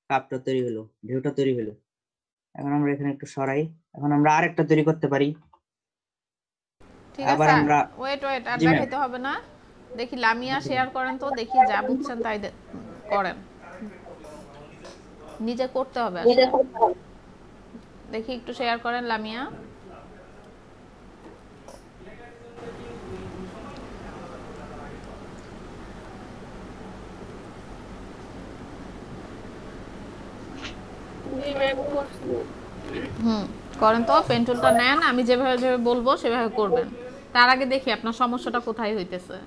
কার্ভটা তৈরি হলো, ঢেউটা তৈরি হলো। এখন আমরা এখানে একটু সরাই, এখন আমরা আরেকটা তৈরি করতে পারি। ঠিক আছে, ওয়েট আর দেখাইতে হবে না। দেখি লামিয়া শেয়ার করেন তো, দেখি যা বুঝছেন তাই করেন, নিজে করতে হবে। দেখি একটু শেয়ার করেন লামিয়া। করেন তো, পেন টুলটা নেন, আমি যেভাবে বলবো সেভাবে করবেন। তার আগে দেখি আপনার সমস্যাটা কোথায় হইতেছে।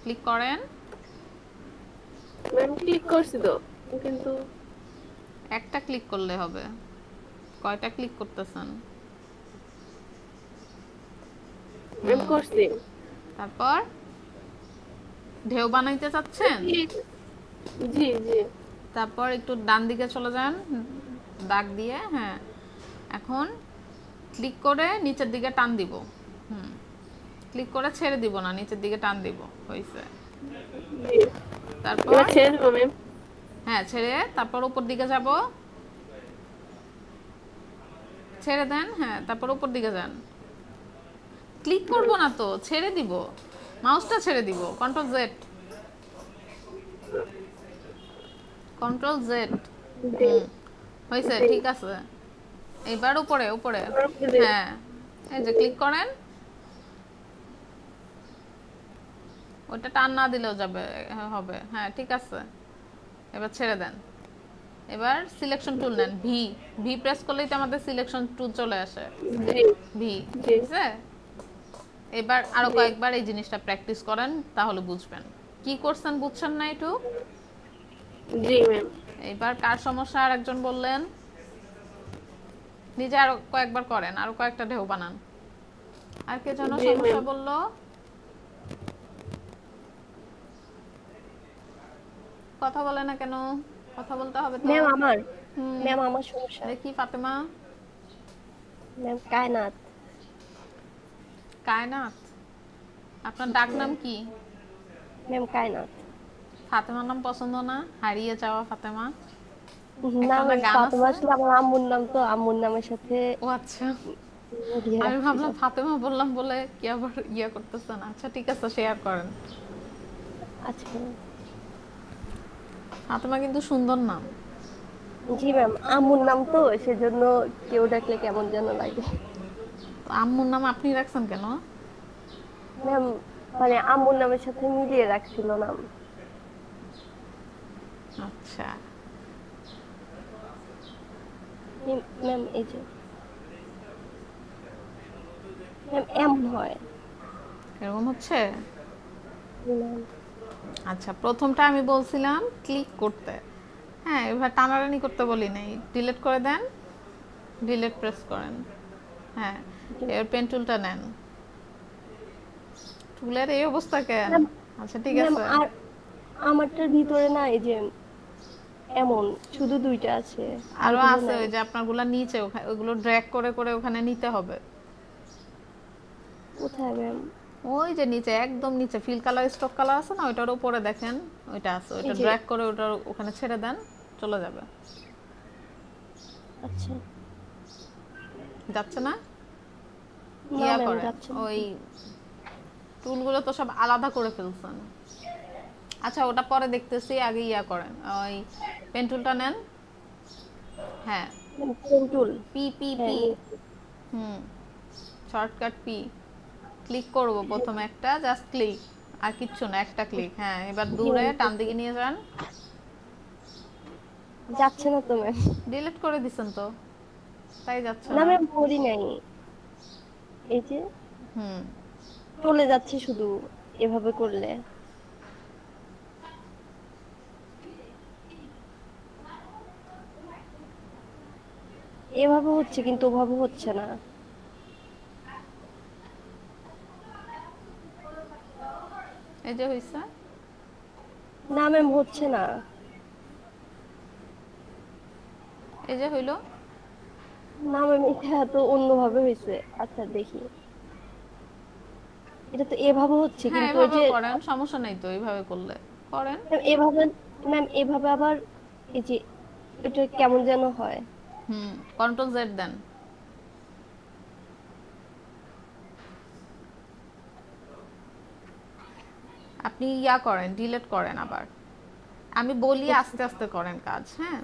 ক্লিক করেন। ম্যাম ক্লিক করছি তো, কিন্তু একটা ক্লিক করলে হবে। কয়টা ক্লিক করতেছেন? ম্যাম করছি। তারপর ঢেউ বানাইতে চাচ্ছেন? জি জি। তারপর একটু ডান দিকে চলে যান দাগ দিয়ে। হ্যাঁ, এখন ক্লিক করে নিচের দিকে টান দিব। ক্লিক করে ছেড়ে দিব না, নিচের দিকে টান দিব। হইছে। তারপর ছেড়ে দেব ম্যাম। হ্যাঁ, ছেড়ে তারপর উপর দিকে যাব। ছেড়ে দেন। হ্যাঁ, তারপর উপর দিকে যান। ক্লিক করব না তো, ছেড়ে দিব, মাউসটা ছেড়ে দিব। Control Z, control Z. হইছে, ঠিক আছে। এবার উপরে উপরে। হ্যাঁ, এই যে ক্লিক করেন। ওটা টান না দিলেও যাবে, হবে। হ্যাঁ, ঠিক আছে। এবার ছেড়ে দেন। এবার সিলেকশন টুল নেন, ভি। ভি প্রেস করলেই তো আমাদের সিলেকশন টুল চলে আসে। ভি, ঠিক আছে। এবার আরো কয়েকবার এই জিনিসটা প্র্যাকটিস করেন, তাহলে বুঝবেন। কি করছেন বুঝছেন না একটু? জি ম্যাম। এবার কার সমস্যা আর একজন বললেন? নিজে আরো কয়েকবার করেন, আরো কয়েকটা ঢেউ বানান। আর কে যেন সমস্যা বললো? কথা বলে না কেন? কথা বলতে হবে তো। ম্যাম আমার সমস্যা। দেখি ফাতেমা। ম্যাম কায়নাত। কায়নাত, আপনার ডাক নাম কি? ম্যাম কায়নাত। ফাতেমার নাম পছন্দ না? হারিয়ে যাওয়া ফাতেমা। না ম্যাম, ফাতেমা আসলে আমার আম্মুর নাম, তো আম্মুর নামের সাথে। ও আচ্ছা, আমি ভাবলাম ফাতেমা বললাম বলে কি আবার ইয়া করতেছেন। আচ্ছা ঠিক আছে, শেয়ার করেন। আচ্ছা। ফাতেমা কিন্তু সুন্দর নাম। জি ম্যাম, আম্মুর নাম তো, সেজন্য কেউ ডাকলে কেমন যেন লাগে। আম্মুর নাম আপনি রাখছেন কেন? ম্যাম মানে আম্মুর নামের সাথে মিলিয়ে রাখছিল নাম। আচ্ছা ম্যাম, এই যে ম্যাম এমন হয়, এরকম হচ্ছে। আচ্ছা, প্রথমটা আমি বলছিলাম ক্লিক করতে। হ্যাঁ, এবার টানাটানি করতে বলি নাই। ডিলিট করে দেন, ডিলিট প্রেস করেন। হ্যাঁ, এর পেন টুলটা নেন। টুলের এই অবস্থা কেন? আচ্ছা ঠিক আছে। আর আমারটার ভিতরে না, এই যে এমন শুধু দুইটা আছে, আরো আছে। ওই যে আপনারগুলা নিচে, ওগুলো ড্র্যাগ করে করে ওখানে নিতে হবে। কোথায় ম্যাম? ওই যে নিচে, একদম নিচে ফিল কালার, স্টক কালার আছে না, ওইটার উপরে দেখেন ওইটা আছে। ওইটা ড্র্যাগ করে ওটা ওখানে ছেড়ে দেন, চলে যাবে। আচ্ছা, যাচ্ছে না? ইয়া করে ওই টুলগুলো তো সব আলাদা করে ফেলছেন। আচ্ছা, ওটা পরে দেখতেছি, আগে ইয়া করেন। ওই পেন টুলটা নেন। হ্যাঁ, pen tool, P P P. Shortcut P. Click করব প্রথমে একটা, জাস্ট ক্লিক, আর কিচ্ছু না, একটা ক্লিক। হ্যাঁ, এবার দূরে টান দিকে নিয়ে যান। যাচ্ছে না তো ম্যাম। ডিলিট করে দিছেন তো, তাই যাচ্ছে না ম্যাম, করি নাই। এই যে চলে যাচ্ছে শুধু এভাবে করলে। এভাবে হচ্ছে, কিন্তু ওভাবে হচ্ছে না। এই যে হইছে না ম্যাম, হচ্ছে না। এই যে হইলো না ম্যাম, এটা তো অন্যভাবে হইছে। আচ্ছা দেখি, এটা তো এভাবে হচ্ছে, কিন্তু ওই যে করেন, সমস্যা নাই তো, এইভাবে করলে করেন। এভাবে ম্যাম, এভাবে আবার এই যে এটা কেমন যেন হয়। কন্ট্রোল জেড দেন। আপনি ইয়া করেন, ডিলিট করেন আবার। আমি বলি আস্তে আস্তে করেন কাজ। হ্যাঁ,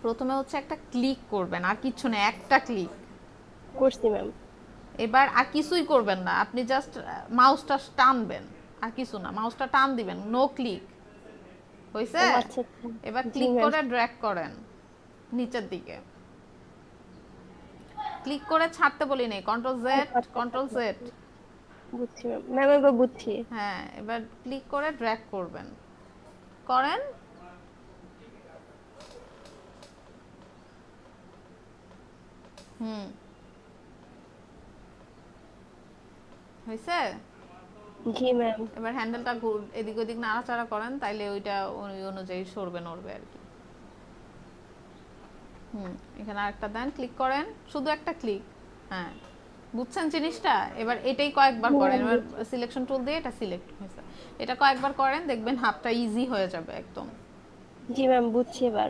প্রথমে হচ্ছে একটা ক্লিক করবেন, আর কিছু না, একটা ক্লিক করছি ম্যাম। এবার আর কিছুই করবেন না, আপনি জাস্ট মাউসটা টানবেন, আর কিছু না, মাউসটা টান দিবেন। নো ক্লিক হইছে? এবার ক্লিক করে ড্র্যাগ করেন নিচের দিকে। ক্লিক করে ছাড়তে বলি নাই, কন্ট্রোল জেড, কন্ট্রোল জেড। বুঝছি ম্যাম, এবার বুঝছি। হ্যাঁ, এবার ক্লিক করে ড্র্যাগ করবেন, করেন। হয়েছে? জি ম্যাম। এবার হ্যান্ডেলটা এদিক ওদিক নাড়াচাড়া করেন, তাইলে ওইটা ওই অনুযায়ী সরবে নড়বে আর কি। এখানে আরেকটা দেন, ক্লিক করেন, শুধু একটা ক্লিক। হ্যাঁ, বুঝছেন জিনিসটা? এবার এটাই কয়েকবার করেন। এবার সিলেকশন টুল দিয়ে এটা সিলেক্ট হয়েছে, এটা কয়েকবার করেন, দেখবেন হাফটা ইজি হয়ে যাবে একদম। জি ম্যাম, বুঝছি এবার।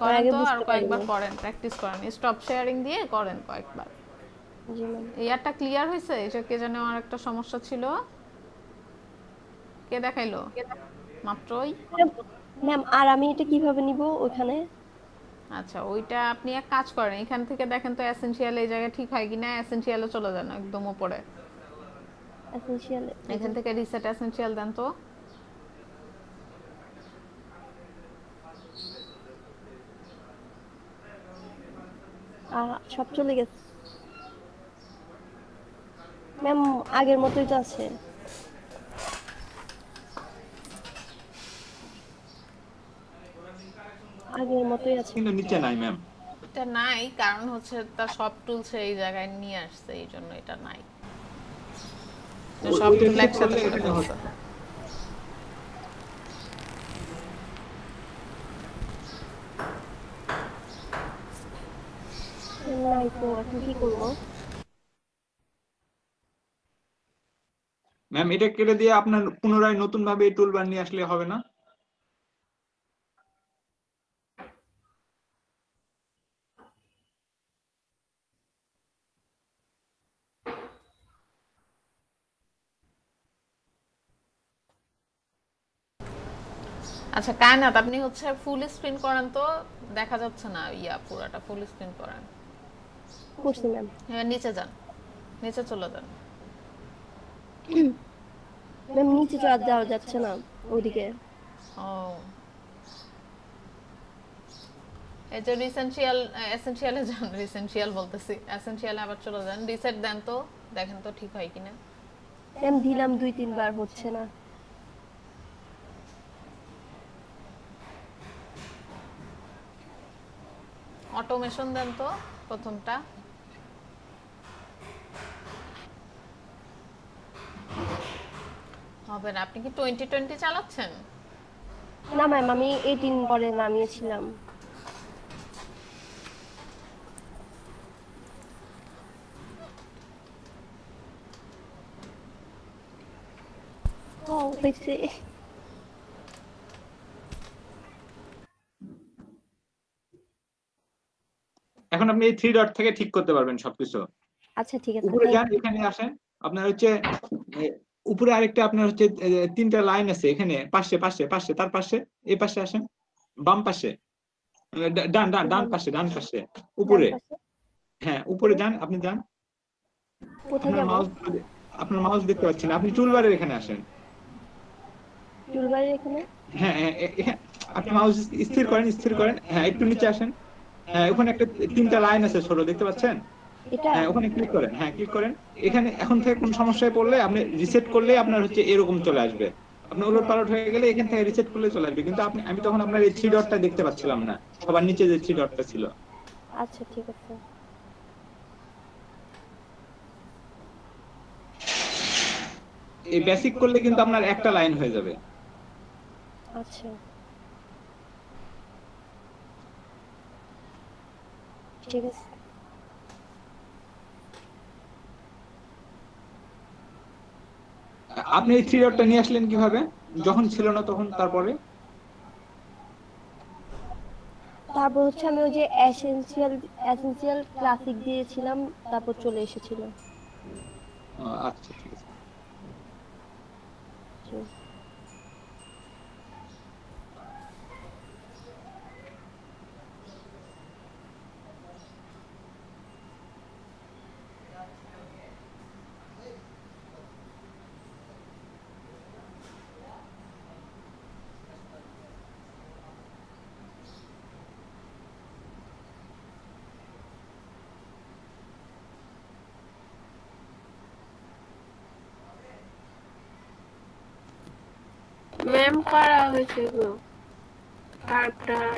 করেন তো, আর কয়েকবার করেন, প্র্যাকটিস করেন, স্টপ শেয়ারিং দিয়ে করেন কয়েকবার। জি ম্যাম। এয়ারটা ক্লিয়ার হয়েছে? এটা কে জানে আমার একটা সমস্যা ছিল, কে দেখাইলো মাত্রই? ম্যাম, আর আমি এটা কিভাবে নিব ওখানে? আচ্ছা, ওইটা আপনি এক কাজ করেন, এখান থেকে দেখেন তো এসেনশিয়াল এই জায়গায় ঠিক হয় কিনা। এসেনশিয়ালে চলে যান একদম উপরে, এসেনশিয়াল এখান থেকে রিসেট এসেনশিয়াল দেন তো। সব চলে গেছে ম্যাম, আগের মতোই তো আছে। আগের মতোই আছে, কিন্তু নিচে নাই ম্যাম। এটা নাই, কারণ হচ্ছে তার সব টুলস এই জায়গায় নিয়ে আসছে, এই জন্য এটা নাই। সব টুল একসাথে করে ফেলছে। নাই তো, এখন কি করব? ম্যাম, এটা কেটে দিয়ে আপনার পুনরায় নতুন ভাবে এই টুলবার নিয়ে আসলে হবে না? আচ্ছা কায়নাত, আপনি হচ্ছে ফুল স্ক্রিন করেন তো, দেখা যাচ্ছে না পুরোটা ফুল স্ক্রিন করেন। করছি ম্যাম। এবার নিচে যান, নিচে চলে যান। ম্যাম, নিচে তো আর যাওয়া যাচ্ছে না ওদিকে। ও, এই যে এসেনশিয়ালে যান, রিসেনশিয়াল বলতেছি, এসেনশিয়ালে আবার চলে যান, রিসেট দেন তো, দেখেন তো ঠিক হয় কিনা। ম্যাম, দিলাম 2-3 বার, হচ্ছে না। অটোমেশন দেন তো প্রথমটা। হবে না। আপনি কি 2020 চালাচ্ছেন? না ম্যাম, আমি 18 পরে নামিয়েছিলাম। ও হয়েছে। এখন আপনি এই 3 ডট থেকে ঠিক করতে পারবেন সবকিছু। আচ্ছা ঠিক আছে। উপরে যান, এখানে আসেন, আপনার হচ্ছে উপরে আরেকটা আপনার হচ্ছে 3টা লাইন আছে এখানে, পাশে পাশে পাশে, তার পাশে, এই পাশে আসেন, বাম পাশে, ডান ডান ডান পাশে, ডান পাশে, উপরে। হ্যাঁ, উপরে যান, আপনি যান। আপনার মাউস দেখতে পাচ্ছেন, আপনি টুলবারের এখানে আসেন। টুলবারের এখানে? হ্যাঁ, আপনি মাউস স্থির করেন, স্থির করেন। হ্যাঁ, একটু নিচে আসেন। হ্যাঁ, ওখানে একটা 3টা লাইন আছে ছোট, দেখতে পাচ্ছেন? হ্যাঁ, ওখানে ক্লিক করেন। হ্যাঁ, ক্লিক করেন। এখানে এখন থেকে কোন সমস্যায় পড়লে আপনি রিসেট করলে আপনার হচ্ছে এরকম চলে আসবে। আপনি উলট পালট হয়ে গেলে এখান থেকে রিসেট করলে চলে আসবে, কিন্তু আমি তখন আপনার এই 3 ডটটা দেখতে পাচ্ছিলাম না, সবার নিচে যে 3 ডটটা ছিল। আচ্ছা ঠিক আছে। এই বেসিক করলে কিন্তু আপনার একটা লাইন হয়ে যাবে। আচ্ছা ঠিক আছে। আপনি এই 3 ডটটা নিয়ে আসলেন কিভাবে, যখন ছিল না তখন? তারপর হচ্ছে আমি ওই যে এসেনশিয়াল ক্লাসিক দিয়েছিলাম, তারপর চলে এসেছিল। আচ্ছা ঠিক আছে। ম্যাম করা হয়েছে গো, তারপর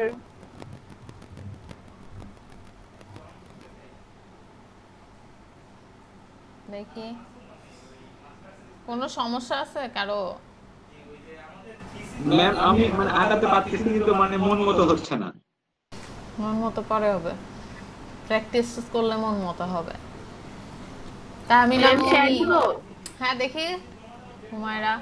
দেখি কোনো সমস্যা আছে কারো? ম্যাম আমি মানে আগাতে পারতেছি কিন্তু মানে মন মতো হচ্ছে না। মন মতো পরে হবে, প্র্যাকটিস করলে মন মতো হবে। তা আমি না হ্যাঁ দেখি হুমায়রা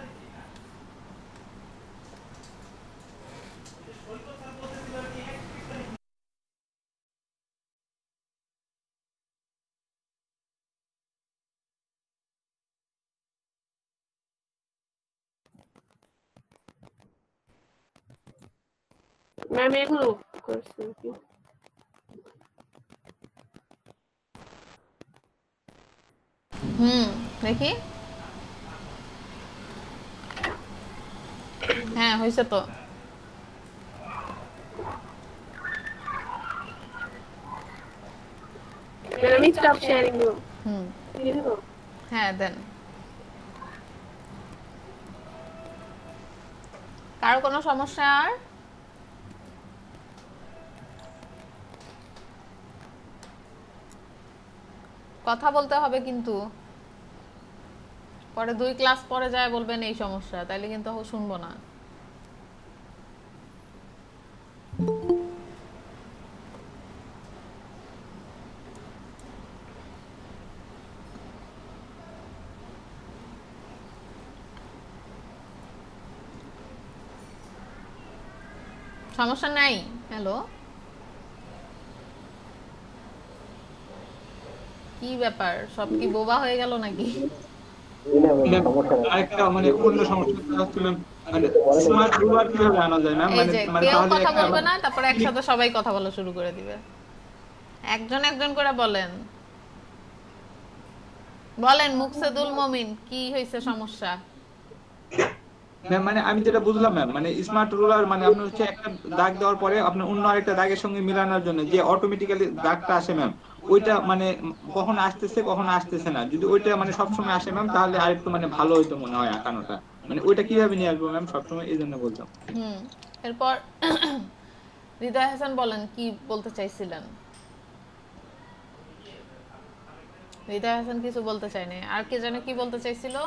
ম্যাম এগুলো করছি কি দেখি। হ্যাঁ হয়েছে তো। আমি স্টপ শেয়ারিং রুম। হ্যাঁ দেন। কারো কোনো সমস্যা? আর কথা বলতে হবে কিন্তু, পরে 2 ক্লাস পরে যায় বলবেন এই সমস্যা, তাইলে কিন্তু শুনবো না। সমস্যা নাই। হ্যালো, কি ব্যাপার, সব কি বোবা হয়ে গেল নাকি? আরেকটা মানে অন্য সমস্যা হচ্ছিল মানে স্মার্ট রুলার কিভাবে আনা যায় ম্যাম? মানে কেউ কথা বলবে না, তারপরে একসাথে সবাই কথা বলা শুরু করে দিবে। একজন একজন করে বলেন। বলেন মুকসেদুল মমিন, কি হয়েছে সমস্যা? ম্যাম মানে আমি যেটা বুঝলাম ম্যাম, মানে স্মার্ট রুলার মানে আপনার হচ্ছে একটা দাগ দেওয়ার পরে আপনার অন্য আরেকটা দাগের সঙ্গে মিলানোর জন্য যে অটোমেটিক্যালি দাগটা আসে ম্যাম, ওইটা মানে কখন আসতেছে কখন আসতেছে না, যদি ওইটা মানে সবসময় আসে ম্যাম তাহলে আরেকটু মানে ভালো হইতো মনে হয় আঁকানোটা। মানে ওইটা কিভাবে নিয়ে আসবো ম্যাম সবসময়, এই জন্য বলতাম। এরপর হৃদয় হাসান বলেন কি বলতে চাইছিলেন? হৃদয় হাসান কিছু বলতে চায়নি, আর কে জানে কি বলতে চাইছিল?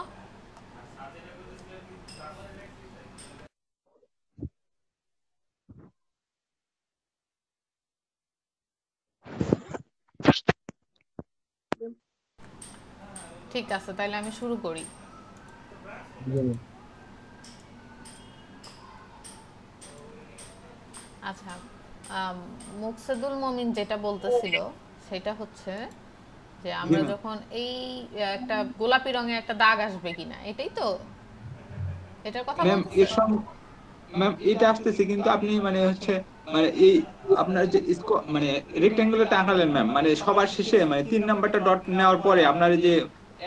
ঠিক আছে, তাইলে আমি শুরু করি। আচ্ছা, মুকসেদুল মমিন যেটা বলতেছিল সেটা হচ্ছে যে আমরা যখন এই একটা গোলাপি রঙের একটা দাগ আসবে কিনা, এটাই তো এটার কথা বলতেছেন? ম্যাম এটা আসতেছে কিন্তু আপনি মানে হচ্ছে মানে এই আপনার যে মানে রেক্ট্যাঙ্গুলারটা আঁকালেন ম্যাম, মানে সবার শেষে মানে 3 নাম্বারটা ডট নেওয়ার পরে আপনার যে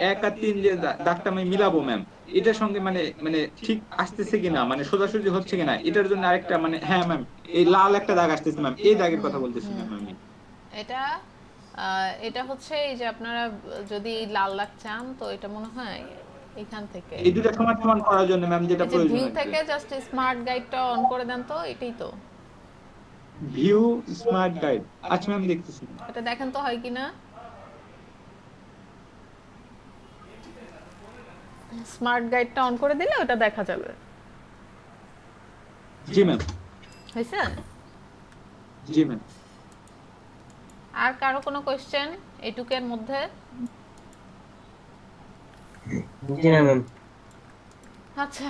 1 আর 3 যে দাগটা আমি মিলাবো ম্যাম, এটার সঙ্গে মানে মানে ঠিক আসতেছে কিনা, মানে সোজাসুজি হচ্ছে কিনা, এটার জন্য আরেকটা মানে হ্যাঁ ম্যাম এই লাল একটা দাগ আসতেছে ম্যাম, এই দাগের কথা বলতেছি ম্যাম আমি। এটা হচ্ছে এই যে আপনারা যদি লাল দাগ চান তো এটা মনে হয় এখান থেকে এই দুটো সমান সমান করার জন্য ম্যাম যেটা প্রয়োজন, ভিউ থেকে জাস্ট স্মার্ট গাইডটা অন করে দেন তো, এটাই তো ভিউ স্মার্ট গাইড। আচ্ছা ম্যাম দেখতেছি, এটা দেখেন তো হয় কিনা। স্মার্ট গাইডটা অন করে দিলে ওটা দেখা যাবে। জি ম্যাম। হয়েছে? জি ম্যাম। আর কারো কোনো কোশ্চেন এইটুকের মধ্যে? জি না ম্যাম। আচ্ছা,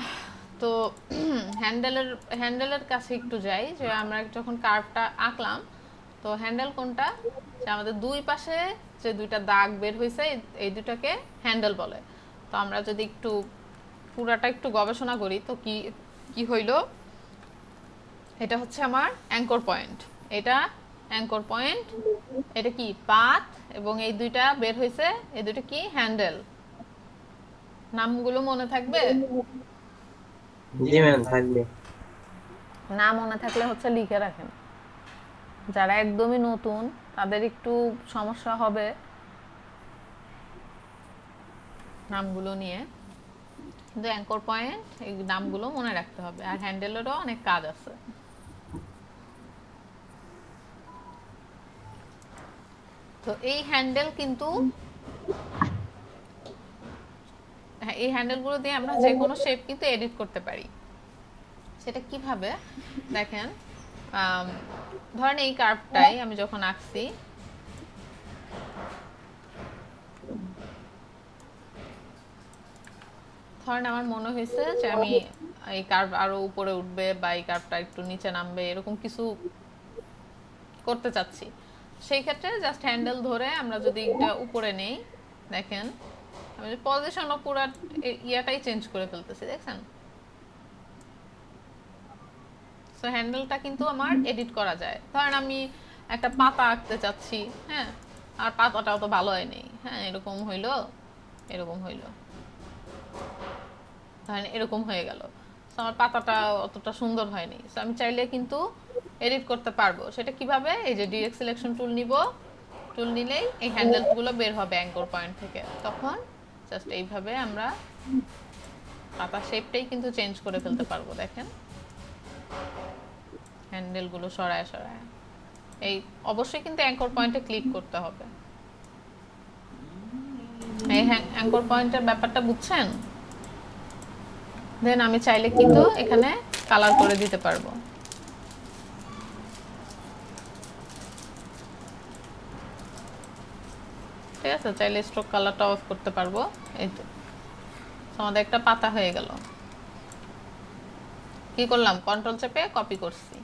তো হ্যান্ডেলের কাছে একটু যাই, যে আমরা যখন কার্ভটা আঁকলাম তো হ্যান্ডেল কোনটা, যে আমাদের দুই পাশে যে দুইটা দাগ বের হয়েছে এই দুটাকে হ্যান্ডেল বলে। তো আমরা যদি একটু পুরাটা একটু গবেষণা করি তো কি হইল, এটা হচ্ছে আমার অ্যাঙ্কর পয়েন্ট, এটা অ্যাঙ্কর পয়েন্ট, এটা কি পাথ, এবং এই দুইটা বের হয়েছে এই দুটো কি হ্যান্ডেল। নামগুলো মনে থাকবে? জি ম্যাম থাকবে। না মনে থাকলে হচ্ছে লিখে রাখেন, যারা একদমই নতুন তাদের একটু সমস্যা হবে নামগুলো নিয়ে, কিন্তু অ্যাঙ্কর পয়েন্ট এই নামগুলো মনে রাখতে হবে। আর হ্যান্ডেলেরও অনেক কাজ আছে। তো এই হ্যান্ডেল কিন্তু হ্যাঁ, এই হ্যান্ডেলগুলো দিয়ে আমরা যে কোনো শেপ কিন্তু এডিট করতে পারি। সেটা কিভাবে দেখেন, ধরেন এই কার্ভটাই আমি যখন আঁকছি, ধরেন আমার মনে হয়েছে যে আমি এই কার্ভ আরো উপরে উঠবে বা এই কার্ভটা একটু নিচে নামবে, এরকম কিছু করতে চাচ্ছি। সেই ক্ষেত্রে জাস্ট হ্যান্ডেল ধরে আমরা যদি এটা উপরে নেই, দেখেন আমি পজিশনও পুরো ইয়াটাই চেঞ্জ করে ফেলতেছি, দেখছেন? সো হ্যান্ডেলটা কিন্তু আমার এডিট করা যায়। ধরেন আমি একটা পাতা আঁকতে চাচ্ছি, হ্যাঁ, আর পাতাটাও তো ভালো হয়নি, হ্যাঁ, এরকম হইলো, এরকম হইলো, ধরেন এরকম হয়ে গেল, সো আমার পাতাটা অতটা সুন্দর হয়নি। সো আমি চাইলে কিন্তু এডিট করতে পারবো। সেটা কিভাবে? এই যে ডিরেক্ট সিলেকশন টুল নিব, টুল নিলেই এই হ্যান্ডেলগুলো বের হবে অ্যাঙ্কর পয়েন্ট থেকে। তখন জাস্ট এইভাবে আমরা পাতা শেপটাই কিন্তু চেঞ্জ করে ফেলতে পারবো। দেখেন হ্যান্ডেলগুলো সরায় সরায়, এই অবশ্যই কিন্তু অ্যাঙ্কর পয়েন্টে ক্লিক করতে হবে। এই অ্যাঙ্কর পয়েন্টের ব্যাপারটা বুঝছেন? দেন আমি চাইলে কিন্তু এখানে কালার করে দিতে পারবো। ঠিক আছে, চাইলে স্ট্রোক কালারটা অফ করতে পারবো। এই তো আমাদের একটা পাতা হয়ে গেল। কি করলাম? কন্ট্রোল চেপে কপি করছি।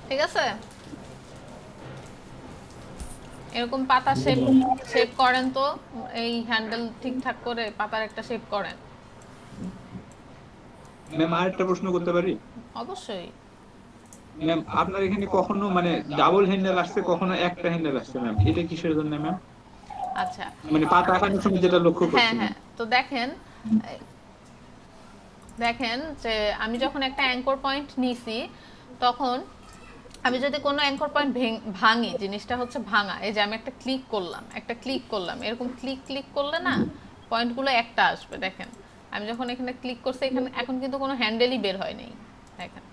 ঠিক আছে, এরকম পাতা শেপ করেন তো, এই হ্যান্ডেল ঠিকঠাক করে পাতার একটা শেপ করেন। ম্যাম আরেকটা প্রশ্ন করতে পারি? অবশ্যই। ম্যাম আপনার এখানে কখনো মানে ডাবল হ্যান্ডেল আসছে, কখনো একটা হ্যান্ডেল আসছে ম্যাম, এটা কিসের জন্য ম্যাম? আচ্ছা, মানে পাতা আঁকানোর সময় যেটা লক্ষ্য করছি। হ্যাঁ হ্যাঁ, তো দেখেন যে আমি যখন একটা অ্যাঙ্কর পয়েন্ট নিছি, তখন আমি যদি কোনো অ্যাঙ্কর পয়েন্ট ভাঙি, জিনিসটা হচ্ছে ভাঙা। এই যে আমি একটা ক্লিক করলাম, এরকম ক্লিক করলে না পয়েন্টগুলো একটা আসবে। দেখেন আমি যখন এখানে ক্লিক করছি, এখানে এখন কিন্তু কোনো হ্যান্ডেলই বের হয় নাই। দেখেন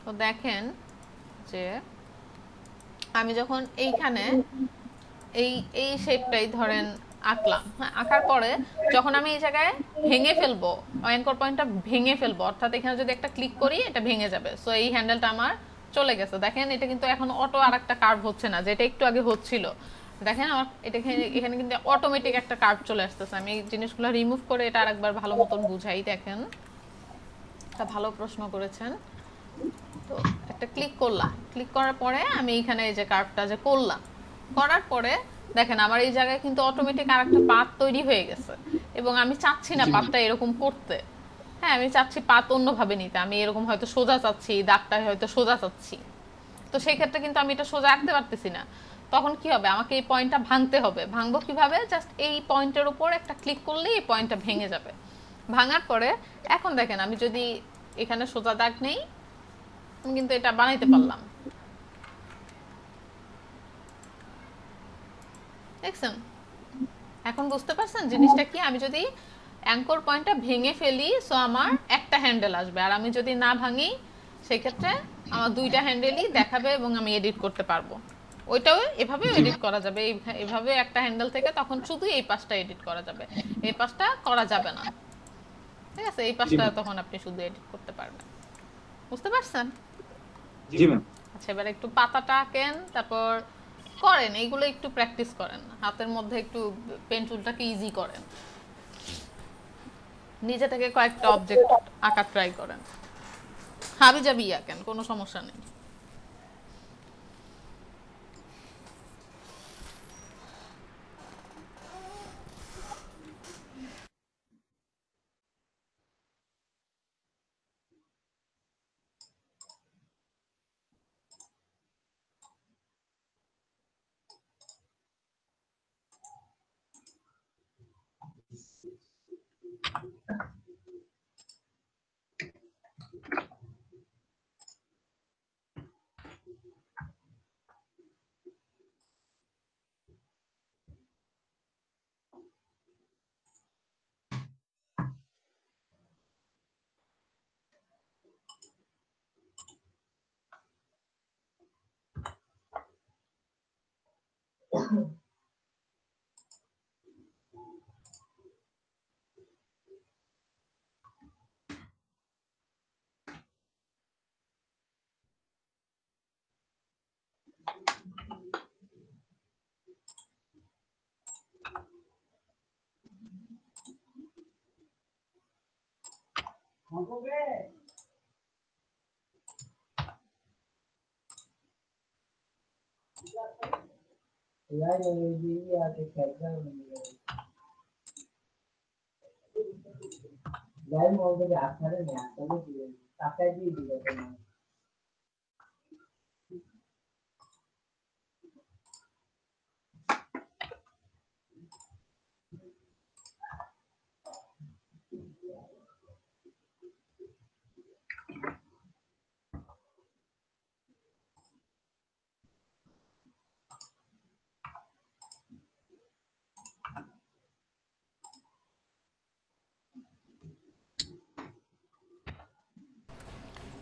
তো দেখেন যে আমি যখন এইখানে এই শেপটাই ধরেন আঁকলাম, হ্যাঁ, আঁকার পরে যখন আমি এই জায়গায় ভেঙে ফেলবো, অ্যাঙ্কর পয়েন্টটা ভেঙে ফেলবো, অর্থাৎ এখানে যদি একটা ক্লিক করি এটা ভেঙে যাবে। সো এই হ্যান্ডেলটা আমার চলে গেছে। দেখেন এটা কিন্তু এখন অটো আর একটা কার্ভ হচ্ছে না, যেটা একটু আগে হচ্ছিল। দেখেন আমার এটা এখানে কিন্তু অটোমেটিক একটা কার্ভ চলে আসতেছে। আমি এই জিনিসগুলো রিমুভ করে এটা আরেকবার ভালো মতন বুঝাই। দেখেন একটা ভালো প্রশ্ন করেছেন। তো একটা ক্লিক করলাম, ক্লিক করার পরে আমি এইখানে এই যে কার্ভটা যে করলাম, করার পরে দেখেন আমার এই জায়গায় কিন্তু অটোমেটিক আরেকটা পাত তৈরি হয়ে গেছে। এবং আমি চাচ্ছি না পাতটা এরকম করতে, হ্যাঁ, আমি চাচ্ছি পাত অন্যভাবে নিতে। আমি এরকম হয়তো সোজা চাচ্ছি, দাগটা হয়তো সোজা চাচ্ছি। তো সেই ক্ষেত্রে কিন্তু আমি এটা সোজা আঁকতে পারতেছি না। তখন কি হবে? আমাকে এই পয়েন্টটা ভাঙতে হবে। ভাঙবো কিভাবে? জাস্ট এই পয়েন্টের উপর একটা ক্লিক করলেই এই পয়েন্টটা ভেঙে যাবে। ভাঙার পরে এখন দেখেন আমি যদি এখানে সোজা দাগ নেই, আমি কিন্তু এটা বানাইতে পারলাম। দেখছেন? এখন বুঝতে পারছেন জিনিসটা কি? আমি যদি অ্যাঙ্কর পয়েন্টটা ভেঙে ফেলি, সো আমার একটা হ্যান্ডেল আসবে। আর আমি যদি না ভাঙি, সেক্ষেত্রে আমার দুইটা হ্যান্ডেলই দেখাবে এবং আমি এডিট করতে পারবো। ওইটাও এভাবে এডিট করা যাবে, এইভাবে একটা হ্যান্ডেল থেকে তখন শুধু এই পাশটা এডিট করা যাবে, এই পাশটা করা যাবে না। ঠিক আছে, এই পাশটা তখন আপনি শুধু এডিট করতে পারবেন। বুঝতে পারছেন? জি ম্যাম। আচ্ছা, এবার একটু পাতাটা আঁকেন, তারপর করেন এইগুলো, একটু প্র্যাকটিস করেন, হাতের মধ্যে একটু পেন টুলটাকে ইজি করেন, নিজে থেকে কয়েকটা অবজেক্ট আঁকা ট্রাই করেন, হাবি জাবি আঁকেন, কোনো সমস্যা নেই।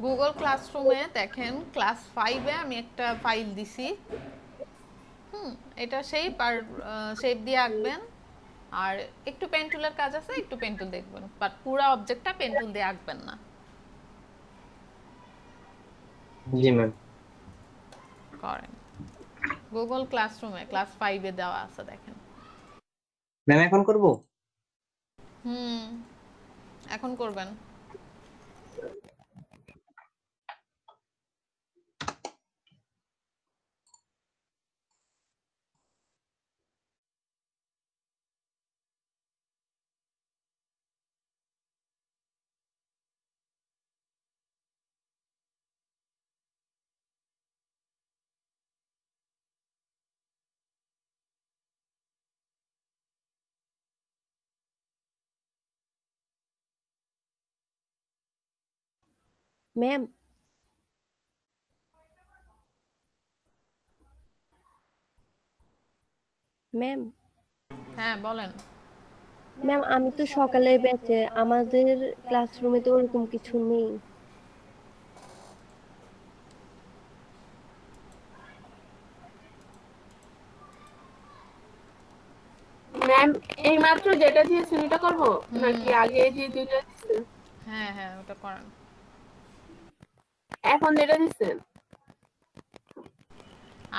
গুগল ক্লাসরুমে দেখেন ক্লাস 5-এ আমি একটা ফাইল দিছি। এটা শেপ আর শেপ দিয়ে আঁকবেন, আর একটু পেন টুলের কাজ আছে, একটু পেন টুল দেখবেন, বাট পুরো অবজেক্টটা পেন টুল দিয়ে আঁকবেন না। জি ম্যাম। করেন গুগল ক্লাসরুমে ক্লাস 5-এ দেওয়া আছে দেখেন। ম্যাম এখন করব? এখন করবেন। ম্যাম ম্যাম হ্যাঁ বলেন। ম্যাম আমি তো সকালে ব্যাচে, আমাদের ক্লাসরুমে তো ওরকম কিছু নেই। ম্যাম এই মাত্র যেটা দিয়েছেন ওটা করবো নাকি আগে যে দুইটা দিয়েছেন? হ্যাঁ হ্যাঁ ওটা করেন। এখন যেটা দিয়েছেন।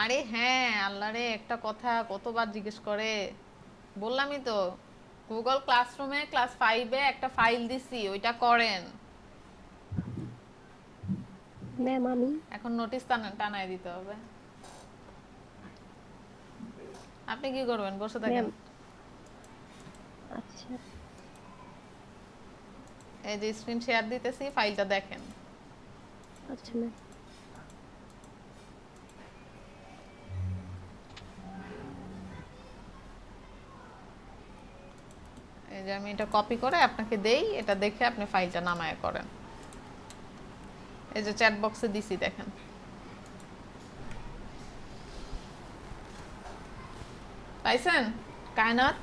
আরে হ্যাঁ, আল্লাহরে একটা কথা কতবার জিজ্ঞেস করে, বললামই তো গুগল ক্লাসরুমে ক্লাস 5-এ একটা ফাইল দিছি, ওইটা করেন। ম্যাম আমি এখন নোটিশ টানায় দিতে হবে। আপনি কি করবেন? বসে থাকেন। আচ্ছা এই যে স্ক্রিন শেয়ার দিতেছি, ফাইলটা দেখেন। আচ্ছা ম্যাম। এই যে আমি এটা কপি করে আপনাকে দেই, এটা দেখে আপনি ফাইলটা নামায় করেন। এই যে চ্যাট বক্সে দিছি দেখেন। পাইছেন কায়নাত?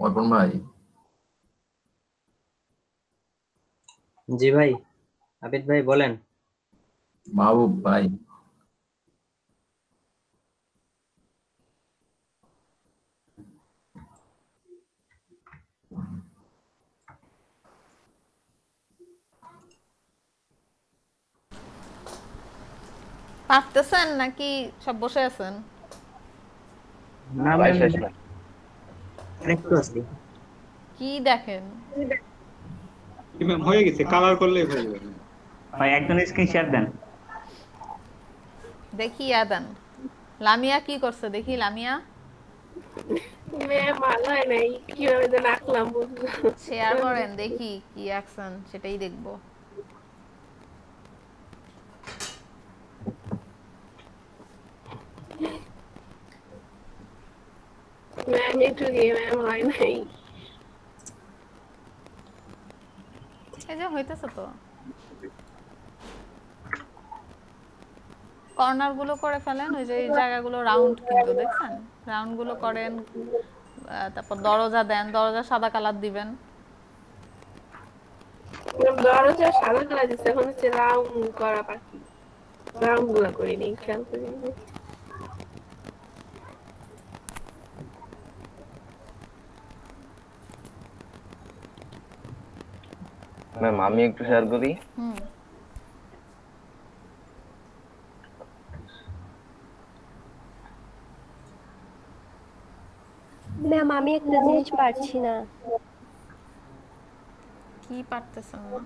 অর্পণ ভাই জি ভাই, আবিদ ভাই বলেন। মাহবুব ভাই পারতেছেন নাকি সব বসে আছেন? না প্রায় ম্যাম, শেষ না। একটু আছে। কি দেখেন? ম্যাম হয়ে গেছে, কালার করলেই হয়ে যাবে। ভাই একজন স্ক্রিন শেয়ার দেন। দেখি আদান লামিয়া কি করছে, দেখি লামিয়া ম্যাম ভালো হয় নাই, কিভাবে যেন আঁকলাম বুঝলো। শেয়ার করেন, দেখি কি অ্যাকশন সেটাই দেখবো। ম্যাম একটু দিয়ে ম্যাম হয় নাই। এই যে হইতেছে তো, কর্নার গুলো করে ফেলেন, ওই যে এই জায়গাগুলো রাউন্ড, কিন্তু দেখছেন রাউন্ড গুলো করেন। তারপর দরজা দেন, দরজা সাদা কালার দিবেন। দরজা সাদা কালার দিচ্ছে, এখন হচ্ছে রাউন্ড করা বাকি, রাউন্ড গুলো করিনি, খেয়াল করিনি। ম্যাম আমি একটু শেয়ার করি। ম্যাম আমি একটা জিনিস পারছি না। কি পারতেছেন না?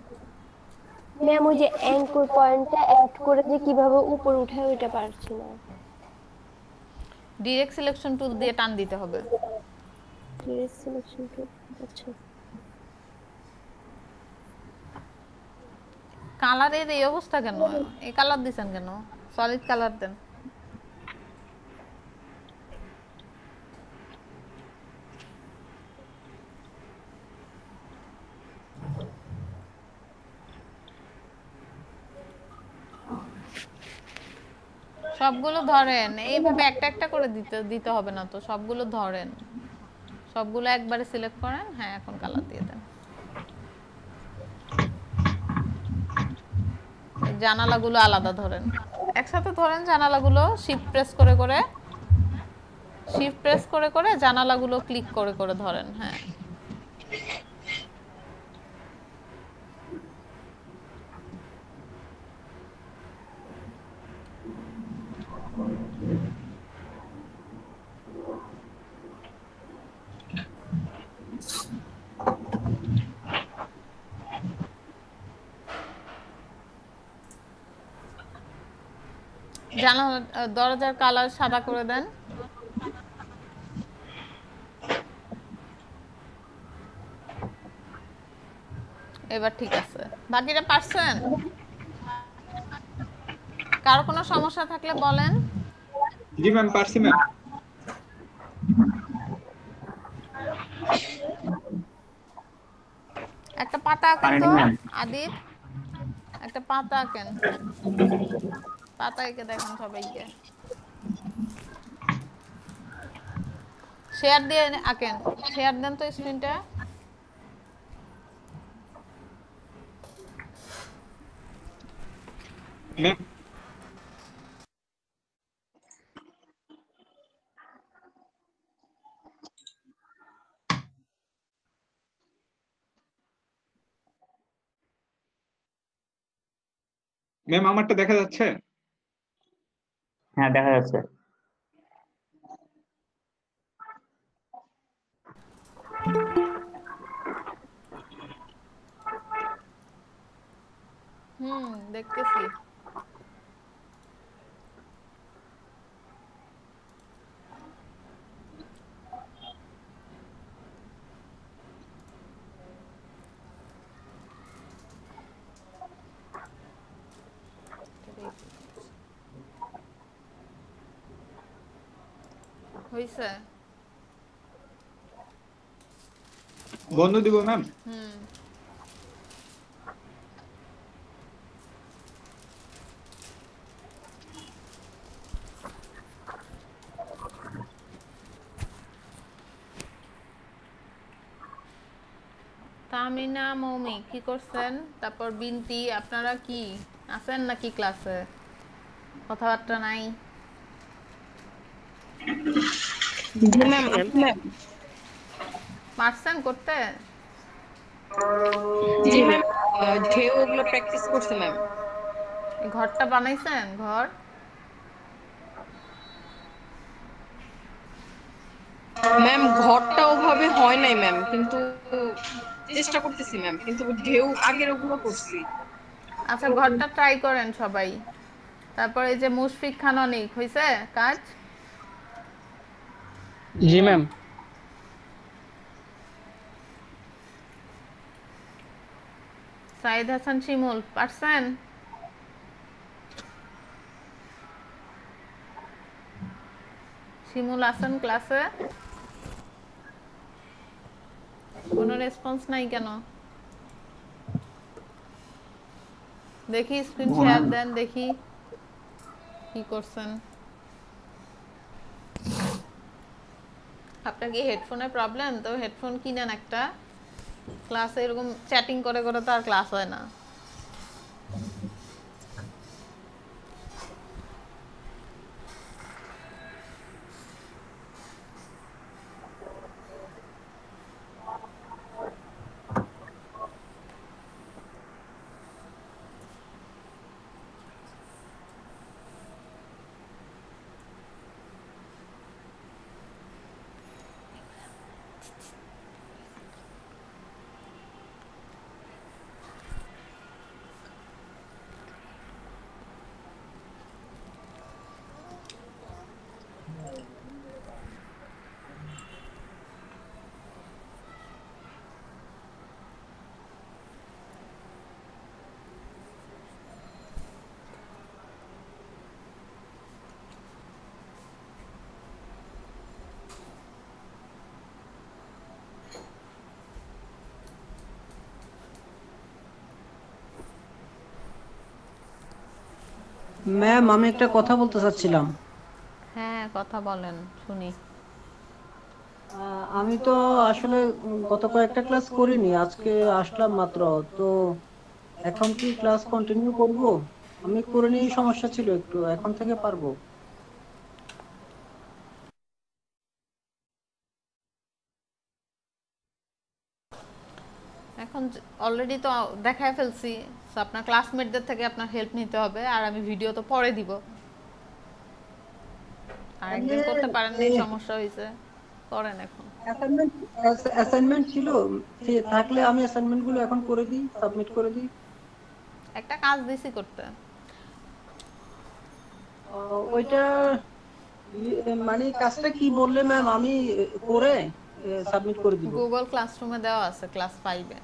ম্যাম ওই যে অ্যাঙ্কর পয়েন্টটা অ্যাড করে যে কিভাবে উপরে উঠায় ওইটা পারছি না। ডিরেক্ট সিলেকশন টুল দিয়ে টান দিতে হবে। ডিরেক্ট সিলেকশন টুল, আচ্ছা। কালারের এই অবস্থা কেন? এই কালার দিছেন কেন? সলিড কালার দেন। সবগুলো ধরেন, এইভাবে একটা একটা করে দিতে হবে না তো, সবগুলো ধরেন, সবগুলো একবারে সিলেক্ট করেন। হ্যাঁ এখন কালার দিয়ে দেন। জানালাগুলো আলাদা ধরেন, একসাথে ধরেন জানালাগুলো। শিফট প্রেস করে করে, শিফট প্রেস করে করে জানালাগুলো ক্লিক করে করে ধরেন। হ্যাঁ জানালা দরজার কালার সাদা করে দেন। এবার ঠিক আছে, বাকিটা পারছেন? কারো কোনো সমস্যা থাকলে বলেন। জি ম্যাম পারছি ম্যাম। একটা পাতা আঁকেন তো আদিত, একটা পাতা আঁকেন, পাতা এঁকে দেখেন সবাইকে। শেয়ার দিয়ে আঁকেন, শেয়ার দেন তো স্ক্রিনটা। ম্যাম আমারটা দেখা যাচ্ছে? হ্যাঁ দেখা যাচ্ছে। দেখতেছি। হইছে? বন্ধ দিব ম্যাম? আমিনা মৌমি কি করছেন? তারপর বিনতি, আপনারা কি আছেন নাকি ক্লাসে? কথাবার্তা নাই? জি ম্যাম, ম্যাম পারছেন করতে? জি ম্যাম, ঢেউ ওগুলো প্র্যাকটিস করছে ম্যাম। এই ঘরটা বানাইছেন? ঘর ম্যাম ঘরটা ওভাবে হয় নাই ম্যাম, কিন্তু চেষ্টা করতেছি ম্যাম, কিন্তু ঢেউ আগের ওগুলো করছি। আচ্ছা ঘরটা ট্রাই করেন সবাই। তারপর এই যে মুশফিক খান অনেক হয়েছে কাজ? জি ম্যাম। সাইদ হাসান শিমুল পারছেন? শিমুল আছেন ক্লাসে? কোনো রেসপন্স নাই কেন? দেখি স্ক্রিন শেয়ার দেন, দেখি কি করছেন। আপনার কি হেডফোনের প্রবলেম? তো হেডফোন কিনেন একটা। ক্লাসে এরকম চ্যাটিং করে করে তো আর ক্লাস হয় না। ম্যাম আমি একটা কথা বলতে চাচ্ছিলাম। হ্যাঁ কথা বলেন, শুনি। আমি তো আসলে গত কয়েকটা ক্লাস করিনি, আজকে আসলাম মাত্র। তো এখন কি ক্লাস কন্টিনিউ করব? আমি করে নিয়ে সমস্যা ছিল একটু, এখন থেকে পারবো? এখন অলরেডি তো দেখায় ফেলছি, তো আপনার ক্লাসমেটদের থেকে আপনার হেল্প নিতে হবে। আর আমি ভিডিও তো পরে দিব। আর একদিন করতে পারেন নাই, সমস্যা হয়েছে, করেন এখন। অ্যাসাইনমেন্ট ছিল থাকলে আমি অ্যাসাইনমেন্ট গুলো এখন করে দিই, সাবমিট করে দিই। একটা কাজ দিছি করতে। ওইটা মানে কাজটা কি বললে ম্যাম? আমি করে সাবমিট করে দিব। গুগল ক্লাসরুমে দেওয়া আছে ক্লাস 5 এ।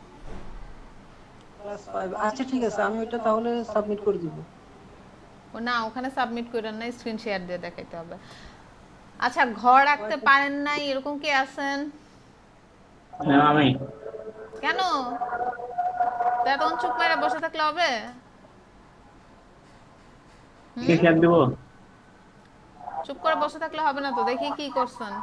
ক্লাস 5? আচ্ছা ঠিক আছে, আমি ওইটা তাহলে সাবমিট করে দিব। ও না, ওখানে সাবমিট করেন না, স্ক্রিন শেয়ার দিয়ে দেখাইতে হবে। আচ্ছা ঘর রাখতে পারেন নাই এরকম কি আছেন? আমি কেন? তখন চুপ মেরে বসে থাকলে হবে? কি শেয়ার দেব? চুপ করে বসে থাকলে হবে না তো, দেখি কি করছেন।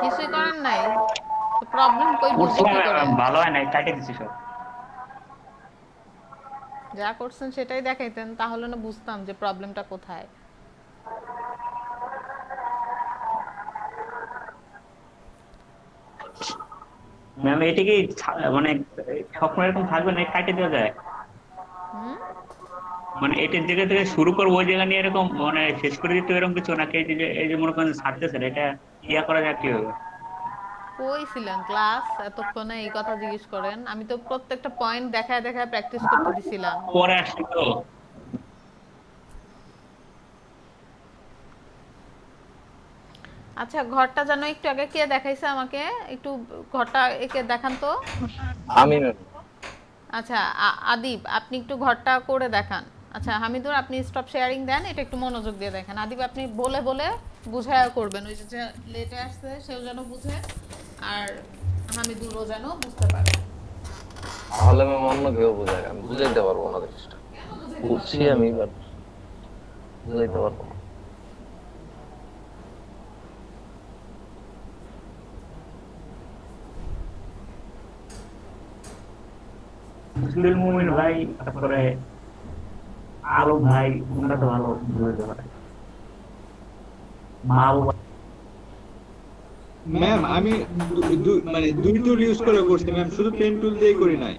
কিছুই করেন নাই তো প্রবলেম কই বুঝবো কি করে? ভালো হয় নাই, কাটে দিছি সব। যা করছেন সেটাই দেখাইতেন, তাহলে না বুঝতাম যে প্রবলেমটা কোথায়। ম্যাম এটা কি মানে সবসময় এরকম থাকবে না, কাটে দেওয়া যায়? মানে এটার জায়গা থেকে শুরু করবো ওই জায়গা নিয়ে এরকম মানে শেষ করে দিতে এরকম কিছু নাকি? এই যে মনে করেন ছাড়তেছেন, এটা ইয়া করা যায় কিভাবে? কই ছিলেন ক্লাস এতক্ষণে এই কথা জিজ্ঞেস করেন? আমি তো প্রত্যেকটা পয়েন্ট দেখায় দেখায় প্র্যাকটিস করতে দিছিলাম। পরে আসছি তো। আচ্ছা ঘরটা যেন একটু আগে কে দেখাইছে আমাকে, একটু ঘরটা একে দেখান তো। আমি আচ্ছা আদিব আপনি একটু ঘরটা করে দেখান। আচ্ছা হামিদুর আপনি স্টপ শেয়ারিং দেন, এটা একটু মনোযোগ দিয়ে দেখেন। আদিব আপনি বলে বলে বুঝায়া করবেন, ওই যে লেটে আসছে সেও যেন বুঝে আর হামিদুরও যেন বুঝতে পারে। তাহলে আমি অন্য কেউ বুঝাই, আমি বুঝাইতে পারবো না জিনিসটা। বুঝছি আমি, বাট বুঝাইতে পারবো না। মুসলিম মুমিন ভাই, তারপরে আলো ভাই, তোমরা তো ভালো বুঝতে পারে। মা বাবা ম্যাম আমি মানে দুই টুল ইউজ করে করছি ম্যাম, শুধু পেন টুল দিয়ে করি নাই।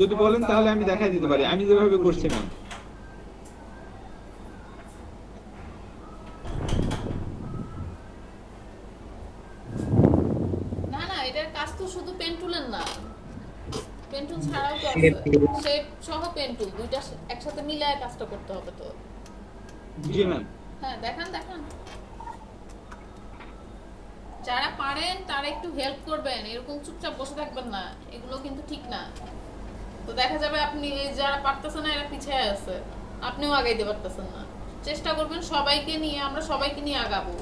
যদি বলেন তাহলে আমি দেখাই দিতে পারি আমি যেভাবে করছি ম্যাম। না না এটার কাজ তো শুধু পেন টুলের না, পেন টুল ছাড়াও তো আছে, শেপ সহ পেন টুল দুইটা একসাথে মিলায় কাজটা করতে হবে তো। জি ম্যাম। হ্যাঁ দেখান দেখান, যারা পারেন তারা একটু হেল্প করবেন, এরকম চুপচাপ বসে থাকবেন না, এগুলো কিন্তু ঠিক না। তো দেখা যাবে আপনি যারা পারতেছেন না এরা পিছিয়ে আছে, আপনিও আগাইতে পারতেছেন না। চেষ্টা করবেন সবাইকে নিয়ে, আমরা সবাইকে নিয়ে আগাবো।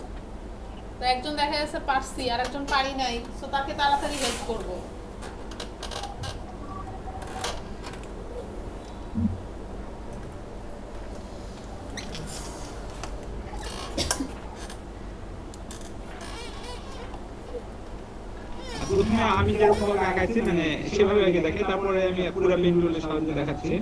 তো একজন দেখা যাচ্ছে পারছি আর একজন পারি নাই, তো তাকে তাড়াতাড়ি হেল্প করবো। প্রথমে আমি যেরকম আঁকাইছি মানে সেভাবে আগে দেখে, তারপরে আমি পুরো পেন টুলের সাহায্যে দেখাচ্ছি।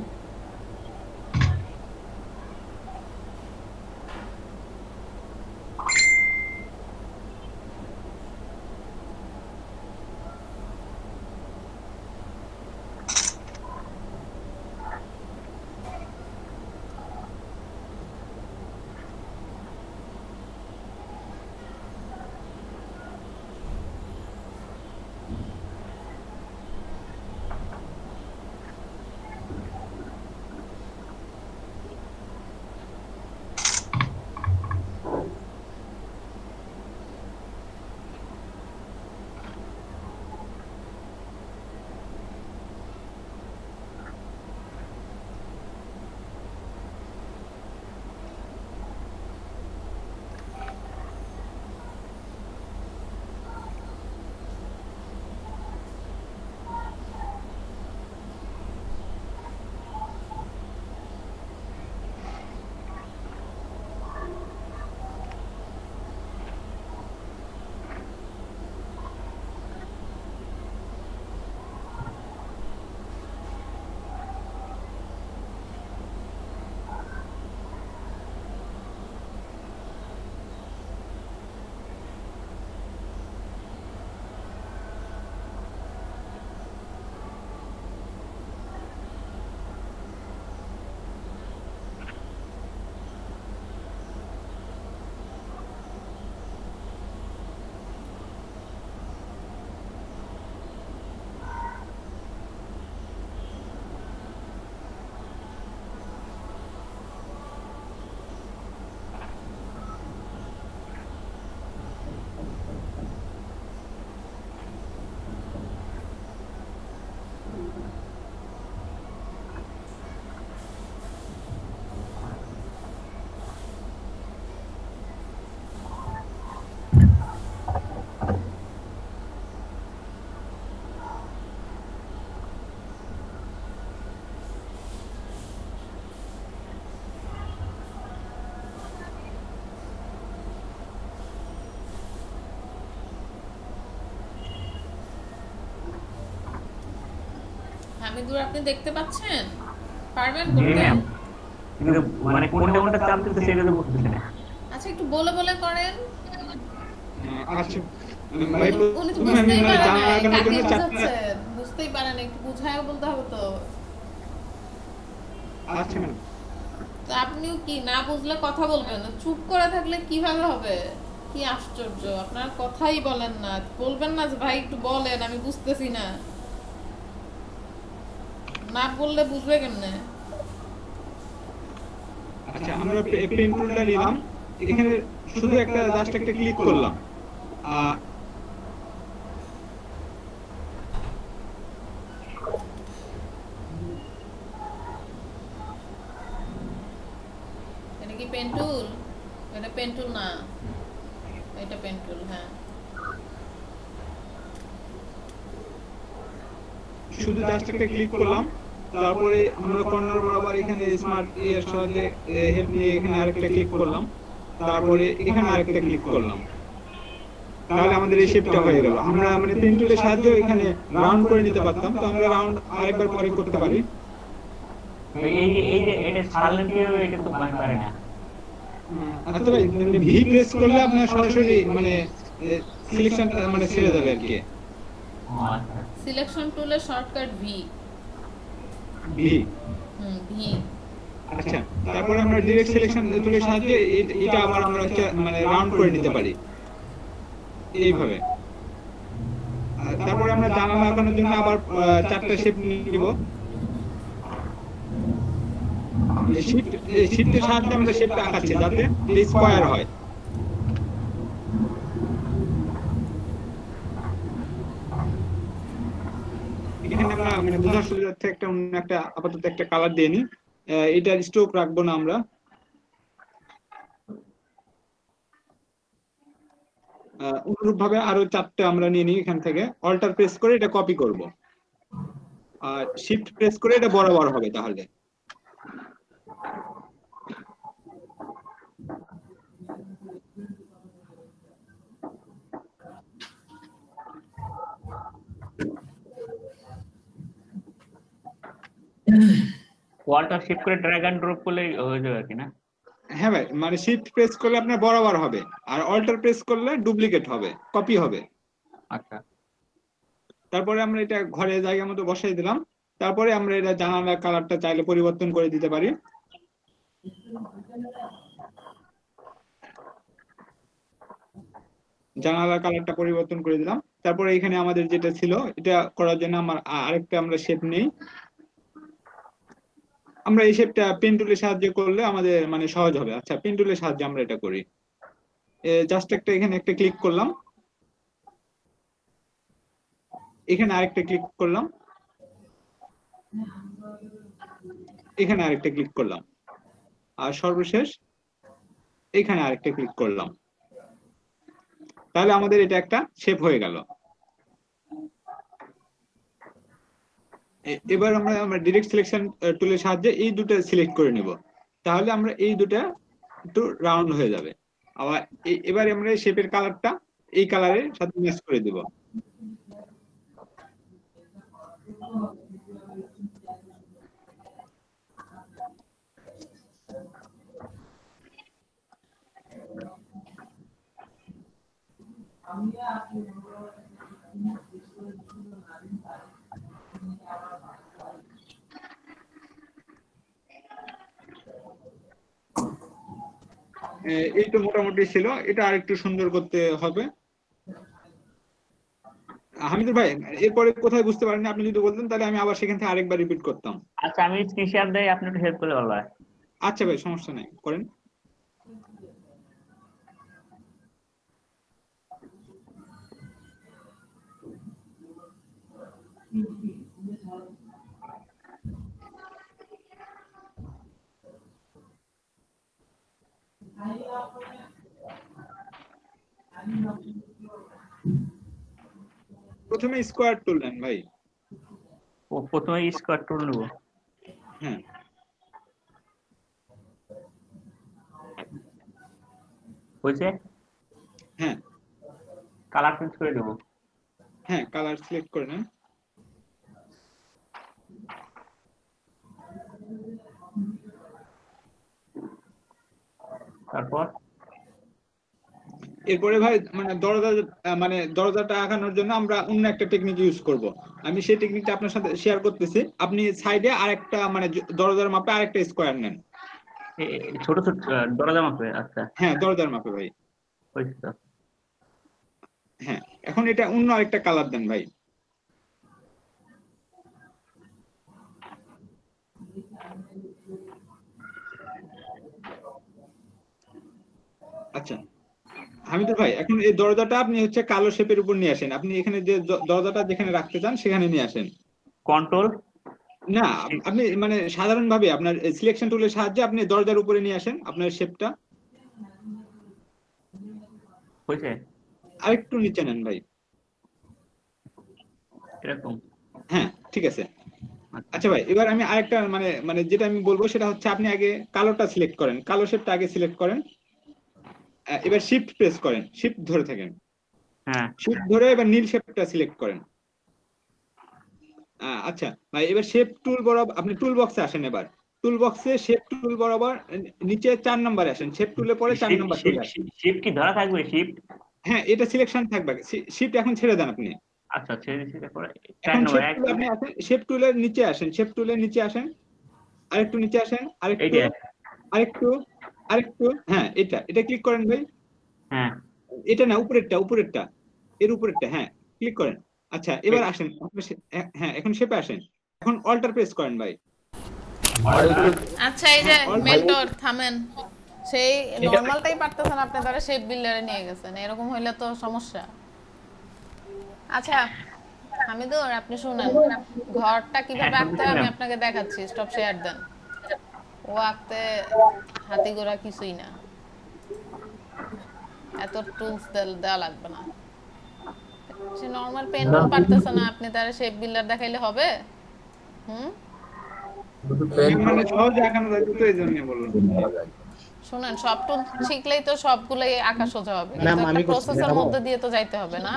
হামিদুর আপনি দেখতে পাচ্ছেন? পারবেন করতে? কিন্তু মানে কোনটা কোনটা চাপ দিতে সেটা তো বুঝতেছি না। আচ্ছা একটু বলে বলে করেন। আচ্ছা উনি তো বুঝতেই পারেন না, কাকে বুঝাচ্ছেন বুঝতেই পারেন না, একটু বুঝায়ও বলতে হবে তো। আচ্ছা ম্যাম। তো আপনিও কি না বুঝলে কথা বলবেন না, চুপ করে থাকলে কিভাবে হবে? কি আশ্চর্য, আপনার কথাই বলেন না, বলবেন না যে ভাই একটু বলেন আমি বুঝতেছি না, না বললে বুঝবে কেমনে? আচ্ছা আমরা পেন টুলটা নিলাম, এখানে শুধু একটা জাস্ট একটা ক্লিক করলাম, কি পেন টুল? এটা পেন টুল না, এটা পেন টুল। হ্যাঁ, শুধু জাস্ট একটা ক্লিক করলাম, তারপরে আমরা কর্নার বরাবর এখানে স্মার্ট এর সাহায্যে হেল্প নিয়ে এখানে আরেকটা ক্লিক করলাম, তারপরে এখানে আরেকটা ক্লিক করলাম। তাহলে আমাদের এই শেপটা হয়ে গেল। আমরা মানে পেন টুলের সাহায্যে এখানে রাউন্ড করে নিতে পারতাম, তো আমরা রাউন্ড আরেকবার পরে করতে পারি। এই যে এটা সারলেন কি এটা তো পারে না। আচ্ছা ভাই, ভি প্রেস করলে আপনার সরাসরি মানে সিলেকশন মানে ছেড়ে যাবে আর কি। সিলেকশন টুলের শর্টকাট ভি। V, V. আচ্ছা, তারপরে আমরা ডাইরেক্ট সিলেকশন টুলের সাহায্যে এটা আবার আমরা মানে রাউন্ড করে নিতে পারি এইভাবে। তারপরে আমরা জানালা আঁকানোর জন্য আবার 4টা শেপ নিব। শিফটের সাহায্যে আমরা শেপটা আঁকাচ্ছি যাতে স্কয়ার হয়। এখানে আমরা মানে বোঝার সুবিধার্থে একটা অন্য একটা আপাতত একটা কালার দিয়ে নিই। এটার স্ট্রোক রাখবো না আমরা। অনুরূপ ভাবে আরো 4টা আমরা নিয়ে নিই এখান থেকে। অল্টার প্রেস করে এটা কপি করব, আর শিফট প্রেস করে এটা বরাবর হবে। তাহলে ওয়ালটা শিফট করে ড্র্যাগ এন্ড ড্রপ করলে হয়ে যাবে কি না? হ্যাঁ ভাই, মানে শিফট প্রেস করলে আপনার বরাবর হবে, আর অল্টার প্রেস করলে ডুপ্লিকেট হবে, কপি হবে। আচ্ছা, তারপরে আমরা এটা ঘরে জায়গা মতো বসাই দিলাম। তারপরে আমরা এটা জানালার কালারটা চাইলে পরিবর্তন করে দিতে পারি। জানালার কালারটা পরিবর্তন করে দিলাম। তারপরে এখানে আমাদের যেটা ছিল এটা করার জন্য আমার আরেকটা আমরা শেপ নেই। আমরা এই শেপটা পেন টুলের সাহায্যে করলে আমাদের মানে সহজ হবে। আচ্ছা, পেন টুলের সাহায্যে আমরা এটা করি। জাস্ট একটা এখানে একটা ক্লিক করলাম, এখানে আরেকটা ক্লিক করলাম, এখানে আরেকটা ক্লিক করলাম, আর সর্বশেষ এখানে আরেকটা ক্লিক করলাম। তাহলে আমাদের এটা একটা শেপ হয়ে গেল। এবার আমরা ডাইরেক্ট সিলেকশন টুলের সাহায্যে এই দুটো সিলেক্ট করে নিব। তাহলে আমরা এই দুটো একটু রাউন্ড হয়ে যাবে। আবার এবার আমরা শেপের কালারটা এই কালারের সাথে ম্যাচ করে দিব। এই তো মোটামুটি ছিল, এটা আরেকটু সুন্দর করতে হবে। হামিদুর ভাই, এরপরে কোথায় বুঝতে পারেন আপনি যদি বলতেন তাহলে আমি আবার সেখান থেকে আরেকবার রিপিট করতাম। আচ্ছা, আমি স্ক্রিন শেয়ার দেই, আপনি একটু হেল্প করলে ভালো হয়। আচ্ছা ভাই, সমস্যা নাই, করেন। প্রথমে স্কয়ার টুল নেন ভাই। প্রথমে স্কয়ার টুল নেব। হ্যাঁ, হয়েছে? হ্যাঁ, কালার চেঞ্জ করে দেব। হ্যাঁ, কালার সিলেক্ট করে নেন। তারপর এরপরে ভাই মানে দরজাটা আঁকানোর জন্য আমরা অন্য একটা টেকনিক ইউজ করব। আমি সেই টেকনিকটা আপনার সাথে শেয়ার করতেছি। আপনি সাইডে আরেকটা মানে দরজার মাপে আরেকটা স্কয়ার নেন। ছোট ছোট দরজা মাপে? আচ্ছা, হ্যাঁ, দরজার মাপে ভাই। হয়েছে। হ্যাঁ, এখন এটা অন্য আরেকটা কালার দেন ভাই। আচ্ছা হামিদুর ভাই, এখন এই দরজাটা আপনি হচ্ছে কালো শেপের উপর নিয়ে আসেন। আপনি এখানে যে দরজাটা যেখানে রাখতে চান সেখানে নিয়ে আসেন। কন্ট্রোল না, আপনি মানে সাধারণভাবে আপনার সিলেকশন টুলের সাহায্যে আপনি দরজার উপরে নিয়ে আসেন আপনার শেপটা। হয়েছে আরেকটু নিচে নেন ভাই। এরকম? হ্যাঁ, ঠিক আছে। আচ্ছা ভাই, এবার আমি আরেকটা মানে মানে যেটা আমি বলবো সেটা হচ্ছে আপনি আগে কালোটা সিলেক্ট করেন, কালো শেপটা আগে সিলেক্ট করেন। এবার শিফট প্রেস করেন, শিফট ধরে থাকেন, হ্যাঁ শিফট ধরে এবার নীল শেপটা সিলেক্ট করেন। আচ্ছা ভাই, এবার শেপ টুল বরাবর আপনি টুল বক্সে আসেন। এবার টুল বক্সে শেপ টুল বরাবর নিচে 4 নম্বরে আসেন, শেপ টুলে পরে 4 নম্বর চলে আসেন। শিফট কি ধরা থাকবে? শিফট, হ্যাঁ এটা সিলেকশন থাকবে। শিফট এখন ছেড়ে দেন আপনি। আচ্ছা ছেড়ে দিছি। তারপরে এখন শেপ টুলে আপনি আসেন, শেপ টুলের নিচে আসেন, শেপ টুলের নিচে আসেন, আরেকটু নিচে আসেন, আরেকটু আরেকটু আরেকটু, হ্যাঁ এটা ক্লিক করেন ভাই। হ্যাঁ এটা না, উপরেরটা, উপরেরটা, এর উপরেরটা, হ্যাঁ ক্লিক করেন। আচ্ছা এবার আসেন, হ্যাঁ এখন শেপে আসেন, এখন অল্টার প্রেস করেন ভাই। আচ্ছা এই যে মেন্টর থামেন, সেই নরমালটাই পারতেছেন আপনি, ধরে শেপ বিল্ডারে নিয়ে গেছেন, এরকম হইলে তো সমস্যা। আচ্ছা হামিদুর, আপনি শুনেন, ঘরটা কিভাবে আঁকতে হয় আমি আপনাকে দেখাচ্ছি। স্টপ শেয়ার দেন। ও আঁকতে হাতি গোড়া কিছুই না, এত টুলস দেওয়া লাগবে না। সে নরমাল পেন টুল পারতেছে না, আপনি তার শেপ বিল্ডার দেখাইলে হবে? মানে সহজে আঁকানো যায় তো, এইজন্য বললাম। শুনেন, সব টুল শিখলেই তো সবগুলাই আঁকা সোজা হবে, কিন্তু একটা প্রসেসের মধ্যে দিয়ে তো যাইতে হবে না?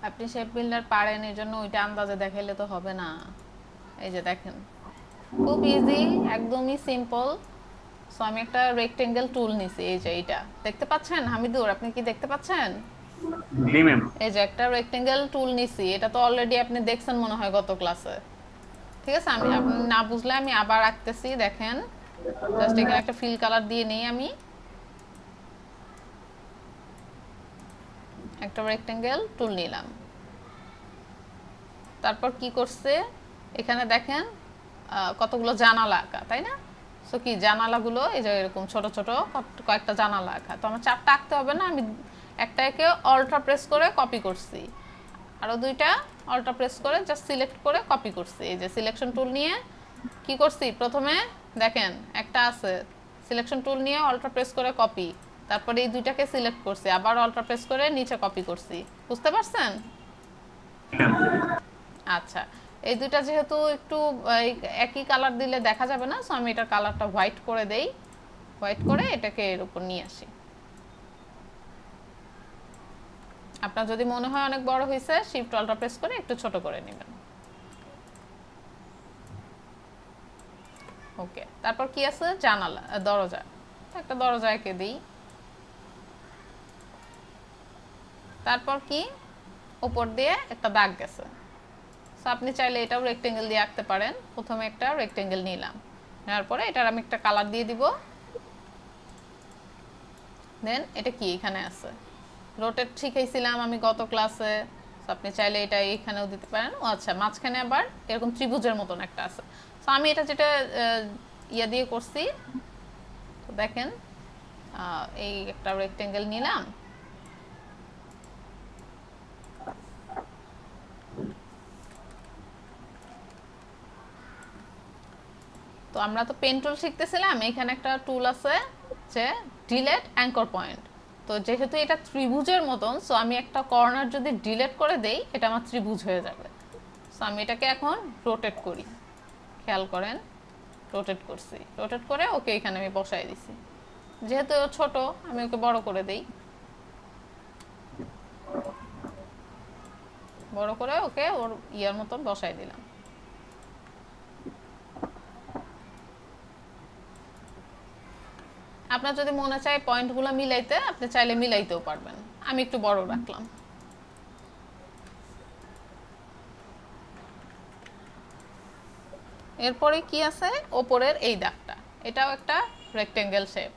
আপনি শেপ বিল্ডার পারেন, এই জন্য ওইটা আন্দাজে দেখাইলে তো হবে না। এই যে দেখেন, খুব ইজি, একদমই সিম্পল। সো আমি একটা রেক্টেঙ্গেল টুল নিছি, এই যে এইটা দেখতে পাচ্ছেন হামিদুর, আপনি কি দেখতে পাচ্ছেন? জি ম্যাম। এই যে একটা রেক্টেঙ্গেল টুল নিছি, এটা তো অলরেডি আপনি দেখছেন মনে হয় গত ক্লাসে। ঠিক আছে, আমি আপনি না বুঝলে আমি আবার আঁকতেছি, দেখেন। জাস্ট এখানে একটা ফিল কালার দিয়ে নেই, আমি একটা রেক্টেঙ্গেল টুল নিলাম। তারপর কি করছে, এখানে দেখেন কতগুলো জানালা আঁকা, তাই না? সো কি জানালাগুলো এই যে এরকম ছোট ছোট কয়েকটা জানালা আঁকা, তো আমার 4টা আঁকতে হবে না, আমি একটাকে অল্ট্রা প্রেস করে কপি করছি, আরো 2টা অল্ট্রা প্রেস করে জাস্ট সিলেক্ট করে কপি করছি। এই যে সিলেকশন টুল নিয়ে কি করছি, প্রথমে দেখেন একটা আছে, সিলেকশন টুল নিয়ে অল্ট্রা প্রেস করে কপি, তারপরে এই 2টাকে সিলেক্ট করছি, আবার অল্ট্রা প্রেস করে নিচে কপি করছি। বুঝতে পারছেন? আচ্ছা, এই 2টা যেহেতু একটু একই কালার দিলে দেখা যাবে না, সো আমি এটার কালারটা হোয়াইট করে দেই, হোয়াইট করে এটাকে এর উপর নিয়ে আসি। আপনার যদি মনে হয় অনেক বড় হয়েছে, শিফট অল্ট্রা প্রেস করে একটু ছোট করে নেবেন। ওকে, তারপর কি আছে, জানালা, দরজা, একটা দরজা এঁকে দিই। তারপর কি, উপর দিয়ে একটা দাগ গেছে, সো আপনি চাইলে এটাও রেক্টেঙ্গেল দিয়ে আঁকতে পারেন। প্রথমে একটা রেক্টেঙ্গেল নিলাম, নেওয়ার পরে এটার আমি একটা কালার দিয়ে দিব। দেন এটা কি এখানে আছে, রোটেট শিখাইছিলাম আমি গত ক্লাসে, সো আপনি চাইলে এটা এখানেও দিতে পারেন। ও আচ্ছা, মাঝখানে আবার এরকম ত্রিভুজের মতন একটা আছে, সো আমি এটা যেটা ইয়া দিয়ে করছি, তো দেখেন এই একটা রেক্টেঙ্গেল নিলাম, তো আমরা তো পেন টুল শিখতেছিলাম, এখানে একটা টুল আছে যে ডিলেট অ্যাঙ্কর পয়েন্ট। তো যেহেতু এটা ত্রিভুজের মতন, সো আমি একটা কর্নার যদি ডিলেট করে দেই, এটা আমার ত্রিভুজ হয়ে যাবে। সো আমি এটাকে এখন রোটেট করি, খেয়াল করেন রোটেট করছি, রোটেট করে ওকে এখানে আমি বসাই দিছি। যেহেতু ছোট, আমি ওকে বড় করে দেই, বড় করে ওকে ওর ইয়ার মতন বসাই দিলাম। আপনার যদি মনে চায় পয়েন্টগুলো মিলাইতে, আপনি চাইলে মিলাইতেও পারবেন, আমি একটু বড় রাখলাম। এরপরে কি আছে, ওপরের এই দাগটা, এটাও একটা রেক্টেঙ্গেল শেপ,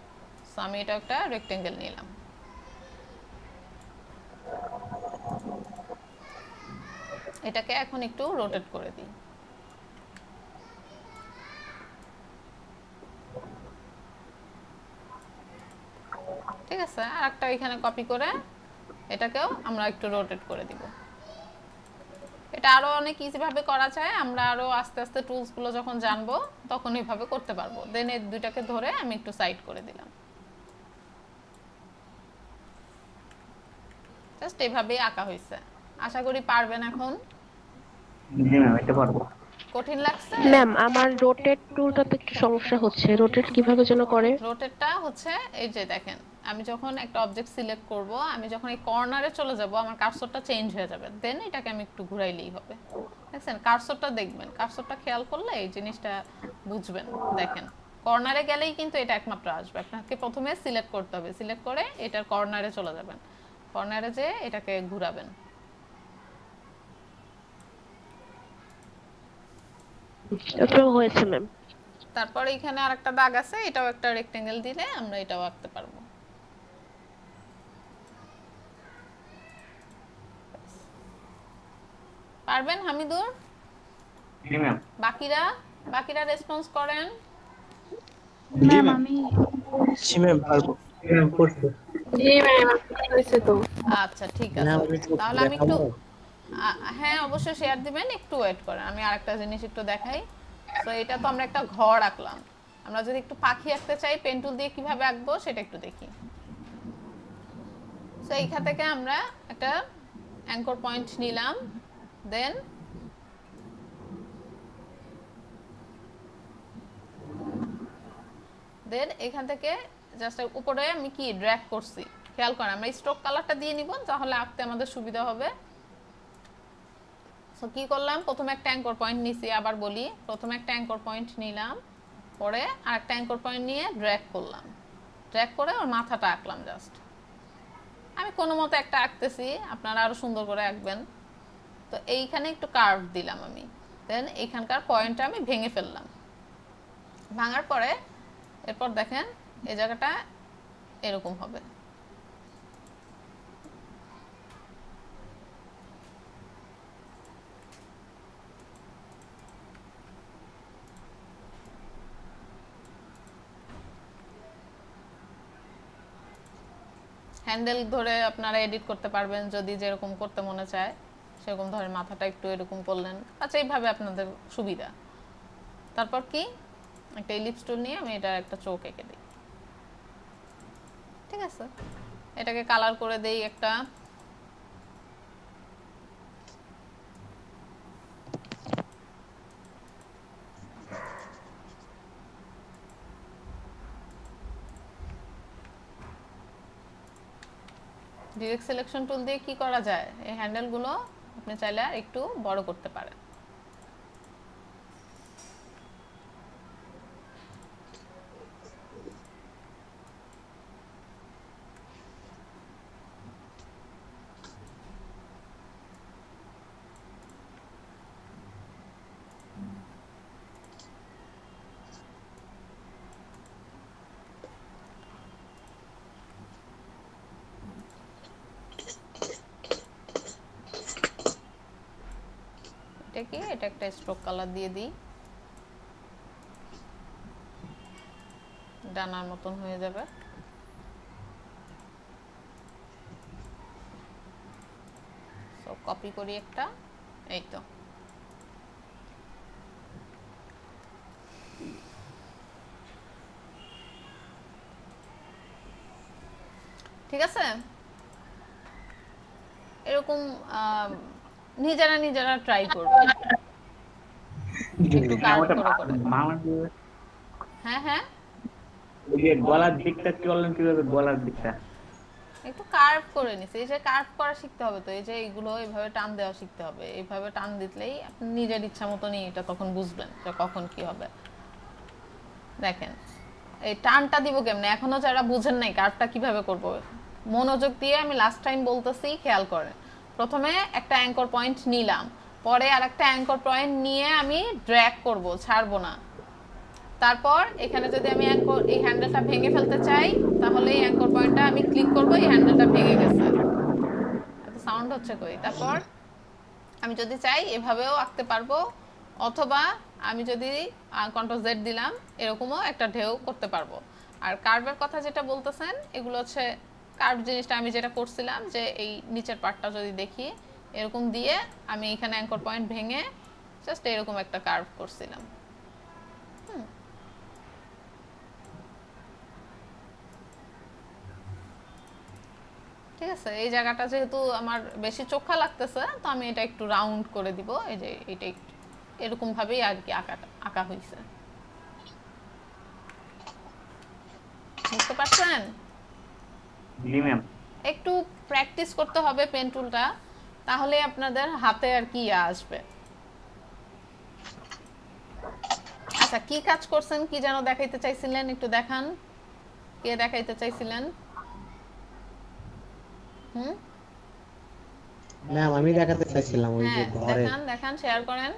সো আমি এটাও একটা রেক্টেঙ্গেল নিলাম। এটাকে এখন একটু রোটেট করে দিই। আছে, আর একটা এখানে কপি করে এটাকেও আমরা একটু রোটেট করে দিব। এটা আরো অনেক ইজি ভাবে করা যায়, আমরা আরো আস্তে আস্তে টুলস গুলো যখন জানবো তখন এইভাবে করতে পারবো। দেন এই দুইটাকে ধরে আমি একটু সাইড করে দিলাম, জাস্ট এইভাবেই আঁকা হয়েছে। আশা করি পারবেন এখন। জি ম্যাম, এটা পারবো। কঠিন লাগছে ম্যাম? আমার রোটেট টুলটাতে একটু সমস্যা হচ্ছে, রোটেট কিভাবে যেন করে? রোটেটটা হচ্ছে এই যে দেখেন, আমি যখন একটা অবজেক্ট সিলেক্ট করব, আমি যখন এই কর্নারে চলে যাব আমার কার্সরটা চেঞ্জ হয়ে যাবে, দেন এটাকে আমি একটু ঘুরাইলেই হবে। দেখছেন কার্সরটা দেখবেন, কার্সরটা খেয়াল করলে এই জিনিসটা বুঝবেন। দেখেন কর্নারে গেলেই কিন্তু এটা একমাত্র আসবে, আপনাকে প্রথমে সিলেক্ট করতে হবে, সিলেক্ট করে এটার কর্নারে চলে যাবেন, কর্নারে যে এটাকে ঘুরাবেন। এটা হয়েছে ম্যাম। তারপর এখানে আরেকটা দাগ আছে, এটাও একটা রেক্টেঙ্গেল দিলে আমরা এটাও আঁকতে পারবো। পারবেন হামিদুর? জি ম্যাম। বাকিরা রেসপন্স করেন। ম্যাম আমি জি ম্যাম পারবো। ম্যাম করতে। জি ম্যাম হয়েছে তো। আচ্ছা ঠিক আছে, তাহলে আমি একটু হ্যাঁ অবশ্যই শেয়ার দিবেন, একটু ওয়েট করেন, আমি আরেকটা জিনিস একটু দেখাই। তো এটা তো আমরা একটা ঘর আঁকলাম, আমরা যদি একটু পাখি আঁকতে চাই পেন টুল দিয়ে কিভাবে আঁকবো সেটা একটু দেখি। তো এইখান থেকে আমরা একটা অ্যাঙ্কর পয়েন্ট নিলাম, দেন এখান থেকে জাস্ট উপরে আমি কি ড্র্যাগ করছি, খেয়াল করেন আমরা স্ট্রোক কালারটা দিয়ে নিব, তাহলে আঁকতে আমাদের সুবিধা হবে। সো কি করলাম, প্রথমে একটা অ্যাঙ্কর পয়েন্ট নিছি, আবার বলি প্রথমে একটা অ্যাঙ্কর পয়েন্ট নিলাম, পরে আরেকটা অ্যাঙ্কর পয়েন্ট নিয়ে ড্র্যাগ করলাম, ড্র্যাগ করে ওর মাথাটা আঁকলাম। জাস্ট আমি কোনো মতো একটা আঁকতেছি, আপনারা আরো সুন্দর করে আঁকবেন। তো এইখানে একটু কার্ভ দিলাম আমি, দেন এইখানকার পয়েন্টটা আমি ভেঙে ফেললাম। ভাঙার পরে এরপর দেখেন এই জায়গাটা এরকম হবে। হ্যান্ডেল ধরে আপনারা এডিট করতে পারবেন, যদি যেরকম করতে মনে চায় সেরকম ধরেন, মাথাটা একটু এরকম করলেন, আচ্ছা এইভাবে আপনাদের সুবিধা। তারপর কি একটা ইলিপস টুল নিয়ে আমি এটা একটা চোখ এঁকে দিই, ঠিক আছে। এটাকে কালার করে দেই একটা, ডিরেক্ট সিলেকশন টুল দিয়ে কি করা যায়, এই হ্যান্ডেলগুলো আপনি চাইলে একটু বড় করতে পারেন। এটা কি, এটা একটা স্ট্রোক কালার দিয়ে দিই, ডানার মতন হয়ে যাবে। সো কপি করি একটা, এই তো ঠিক আছে। এরকম নিজেরা ট্রাই করবে, একটু কার্ভ করে। হ্যাঁ হ্যাঁ, ওই যে গলার দিকটা কি বললেন, কিভাবে গলার দিকটা একটু কার্ভ করে নিছি। এই যে কার্ভ করা শিখতে হবে, তো এই যে এইগুলো এইভাবে টান দেওয়া শিখতে হবে, এইভাবে টান দিলেই আপনি নিজের ইচ্ছা মতনই এটা তখন বুঝবেন যে কখন কি হবে। দেখেন এই টানটা দিব কেমনে, এখনো যারা বুঝেন নাই কার্ভটা কিভাবে করব, মনোযোগ দিয়ে আমি লাস্ট টাইম বলতেছি, খেয়াল করেন। প্রথমে একটা অ্যাঙ্কর পয়েন্ট নিলাম, পরে আরেকটা অ্যাঙ্কর পয়েন্ট নিয়ে আমি ড্র্যাগ করব, ছাড়বো না। তারপর এখানে যদি আমি এই হ্যান্ডেলটা ভেঙে ফেলতে চাই, তাহলে এই অ্যাঙ্কর পয়েন্টটা আমি ক্লিক করব, এই হ্যান্ডেলটা ভেঙে গেছে, এত সাউন্ড হচ্ছে কই। তারপর আমি যদি চাই এভাবেও আঁকতে পারবো, অথবা আমি যদি কন্ট্রোল জেড দিলাম, এরকমও একটা ঢেউ করতে পারবো। আর কার্ভের কথা যেটা বলতেছেন, এগুলো হচ্ছে কার্ভ জিনিসটা আমি যেটা করছিলাম যে এই নিচের পার্টটা যদি দেখি এরকম দিয়ে আমি এখানে অ্যাঙ্কর পয়েন্ট ভেঙে জাস্ট এরকম একটা কার্ভ করছিলাম। ঠিক আছে, এই জায়গাটা যেহেতু আমার বেশি চোখা লাগতেছে তো আমি এটা একটু রাউন্ড করে দিব। এই যে এটা এরকম ভাবেই আর কি আঁকা হয়েছে, বুঝতে পারছেন? জি ম্যাম। একটু প্র্যাকটিস করতে হবে পেন টুলটা, তাহলে আপনাদের হাতে আর কি আসবে। আচ্ছা, কি কাজ করছেন, কি যেন দেখাইতে চাইছিলেন, একটু দেখান। কে দেখাইতে চাইছিলেন? ম্যাম আমি দেখাতে চাইছিলাম ওই যে ঘরে। দেখান, শেয়ার করেন।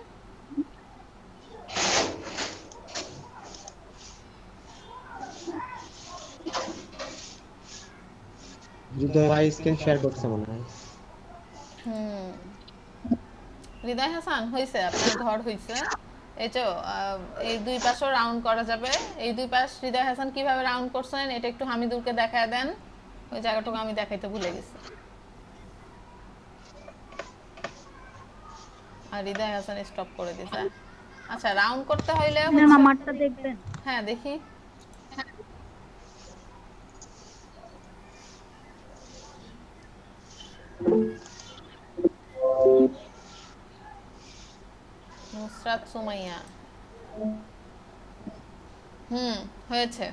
হৃদয় ভাই স্ক্রিন শেয়ার করছে মনে হয়। হৃদয় হাসান হইছে, আপনার ঘর হইছে। এই তো এই দুই পাশও রাউন্ড করা যাবে। এই দুই পাশ হৃদয় হাসান কিভাবে রাউন্ড করছেন এটা একটু হামিদুলকে দেখায় দেন। ওই জায়গাটুকু আমি দেখাইতে ভুলে গেছি। আর হৃদয় হাসান স্টপ করে দিছে। আচ্ছা, রাউন্ড করতে হইলে ম্যাম আমারটা দেখবেন? হ্যাঁ দেখি। নুসরাত সুমাইয়া, হয়েছে,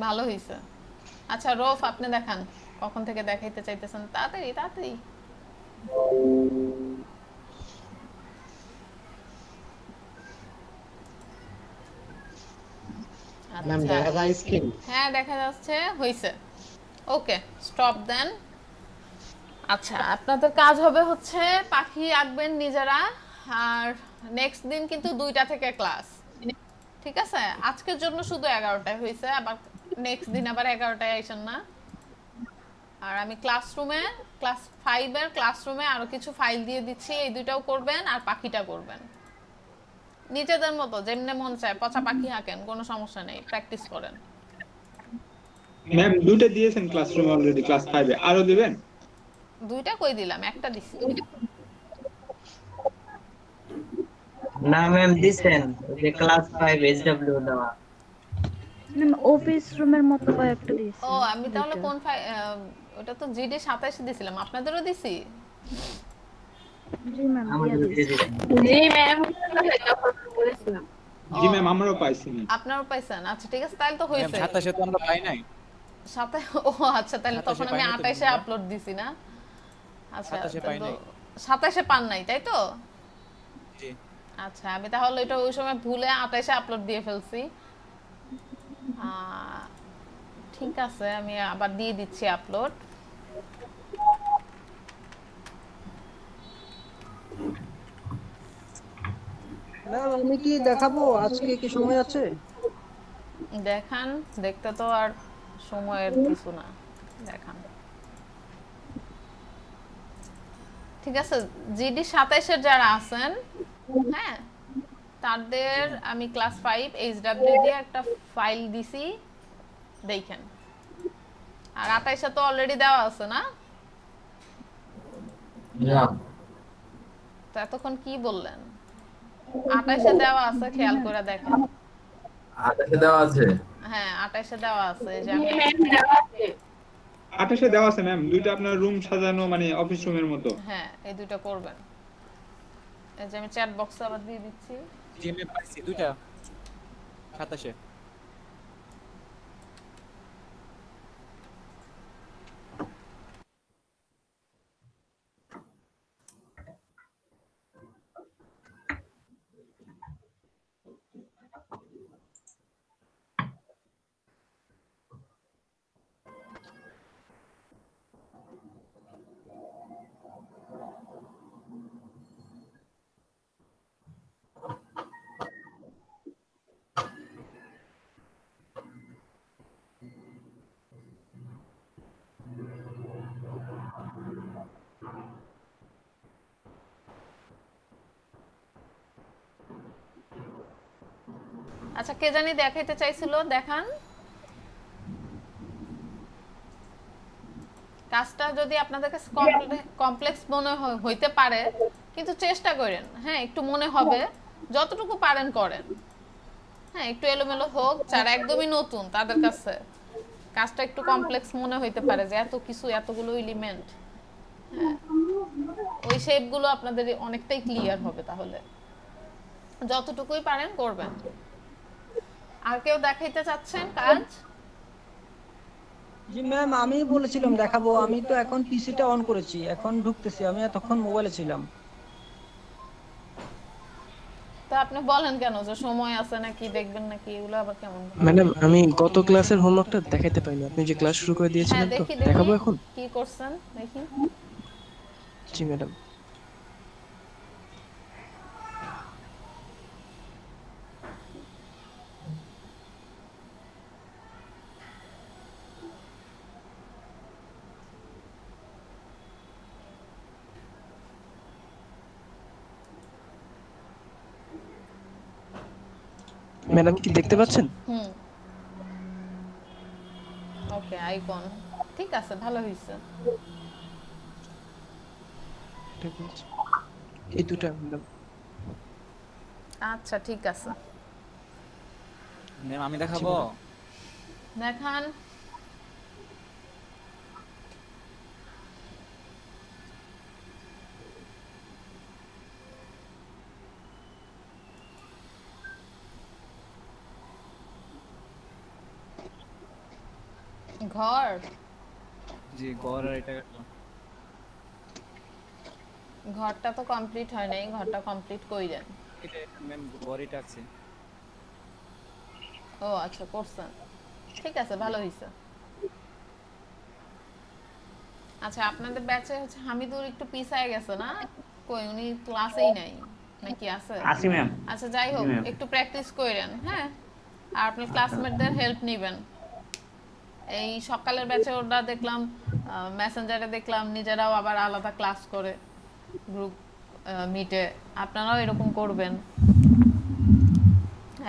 ভালো হয়েছে। আচ্ছা রৌফ, আপনি দেখান কখন থেকে দেখাইতে চাইতেছেন, তাড়াতাড়ি তাড়াতাড়ি। ম্যাম দেখা যায় স্ক্রিন? হ্যাঁ দেখা যাচ্ছে, হইছে। ওকে, স্টপ দেন। আচ্ছা, আপনাদের কাজ হবে হচ্ছে পাখি আঁকবেন নিজেরা, আর নেক্সট দিন কিন্তু 2টা থেকে ক্লাস, ঠিক আছে? আজকের জন্য শুধু 11টায় হয়েছে, আবার নেক্সট দিন আবার 11টায় আইসেন না। আর আমি ক্লাসরুমে ক্লাস 5 এর ক্লাসরুমে আরো কিছু ফাইল দিয়ে দিচ্ছি, এই দুইটাও করবেন আর পাখিটা করবেন নিজেদের মতো, যেমনে মন চায় পচা পাখি আঁকেন, কোনো সমস্যা নেই, প্র্যাকটিস করেন। ম্যাম 2টা দিয়েছেন ক্লাসরুমে অলরেডি, ক্লাস 5 এ আরো দিবেন? 2টা কই দিলাম, একটা দিছি। না ম্যাম দিছেন, যে ক্লাস 5 এসডব্লিউ দেওয়া। ম্যাম অফিস রুমের মতো কয়েকটা দিয়েছি। ও আমি তাহলে কোন ওটা তো জিডি 27 এ দিছিলাম, আপনাদেরও দিছি। জি ম্যাম জি ম্যাম বলেছিলাম। জি ম্যাম আমরাও পাইছি। আপনারাও পাইছেন? আচ্ছা ঠিক আছে, তাহলে তো হয়েছে। 27 এ তো আমরা পাই নাই। 27 ও আচ্ছা, তাহলে তখন আমি 28 এ আপলোড দিছি না? আচ্ছা 27 এ পান নাই তাই তো? জি। আচ্ছা, আমি তাহলে এটা ওই সময় ভুলে 28 এ আপলোড দিয়ে ফেলছি। ঠিক আছে, আমি আবার দিয়ে দিচ্ছি আপলোড। ম্যাম আমি কি দেখাবো আজকে, কি সময় আছে? দেখান, দেখতে তো আর সময়ের কিছু না, দেখান। ঠিক আছে, জিডি 27 এর যারা আছেন, হ্যাঁ তাদের আমি ক্লাস 5 এইচডব্লিউ দিয়ে একটা ফাইল দিছি, দেখেন। আর 28 এ তো অলরেডি দেওয়া আছে না? না তো এতক্ষণ কি বললেন? 28 এ দেওয়া আছে, খেয়াল করে দেখেন। 28 এ দেওয়া আছে? হ্যাঁ 28 এ দেওয়া আছে, যে আমি 28 এ দেওয়া আছে ম্যাম। 2টা আপনার রুম সাজানো, মানে অফিস রুমের মতো। হ্যাঁ এই দুটো করবেন। এই যে আমি চ্যাট বক্সে আবার দিয়ে দিচ্ছি। জি আমি পাইছি 2টা 27 এ। আচ্ছা, কে জানি দেখাইতে চাইছিল, দেখান। কাজটা যদি আপনাদের কাছে কমপ্লেক্স মনে হইতে পারে, কিন্তু চেষ্টা করেন, হ্যাঁ একটু মনে হবে, যতটুকু পারেন করেন। হ্যাঁ একটু এলোমেলো হোক, যারা একদমই নতুন তাদের কাছে কাজটা একটু কমপ্লেক্স মনে হইতে পারে, যে এত কিছু, এতগুলো এলিমেন্ট, হ্যাঁ ওই শেপগুলো আপনাদের অনেকটাই ক্লিয়ার হবে। তাহলে যতটুকুই পারেন করবেন। আর কেউ দেখাইতে চাচ্ছেন কাজ? জি ম্যাম, আমি বলেছিলাম দেখাবো, আমি তো এখন পিসিটা অন করেছি, এখন ঢুকতেছি, আমি এতক্ষণ মোবাইলে ছিলাম। তো আপনি বলেন কেন যে সময় আছে নাকি, দেখবেন নাকি, এগুলো আবার কেমন? ম্যাডাম আমি গত ক্লাসের হোমওয়ার্কটা দেখাইতে পাইনি, আপনি যে ক্লাস শুরু করে দিয়েছিলেন তো, দেখাবো এখন? কি করছেন দেখি। জি ম্যাডাম। ম্যাডাম কি দেখতে পাচ্ছেন? ওকে, আইকন ঠিক আছে, ভালো হইছে। ঠিক আছে, এই দুটো ম্যাডাম। আচ্ছা ঠিক আছে ম্যাম, আমি দেখাবো? দেখান। ঘর, জি ঘর, আর এটা ঘরটা তো কমপ্লিট হয় নাই, ঘরটা কমপ্লিট কইরেন। এটা ম্যাম ঘর এটা আছে। ও আচ্ছা করছেন, ঠিক আছে, ভালো হইছে। আচ্ছা আপনাদের ব্যাচে হচ্ছে হামিদুর একটু পিছায় গেছে না? কই উনি ক্লাসেই নাই নাকি আছে? আছি ম্যাম। আচ্ছা যাই হোক, একটু প্র্যাকটিস কইরেন, হ্যাঁ আর আপনার ক্লাসমেটদের হেল্প নেবেন। এই সকালের ব্যাচে ওরা দেখলাম মেসেঞ্জারে দেখলাম নিজেরাও আবার আলাদা ক্লাস করে গ্রুপ মিটে, আপনারাও এরকম করবেন,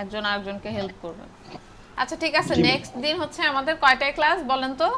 একজন আরেকজনকে হেল্প করবেন। আচ্ছা ঠিক আছে, নেক্সট দিন হচ্ছে আমাদের কয়টায় ক্লাস বলেন তো?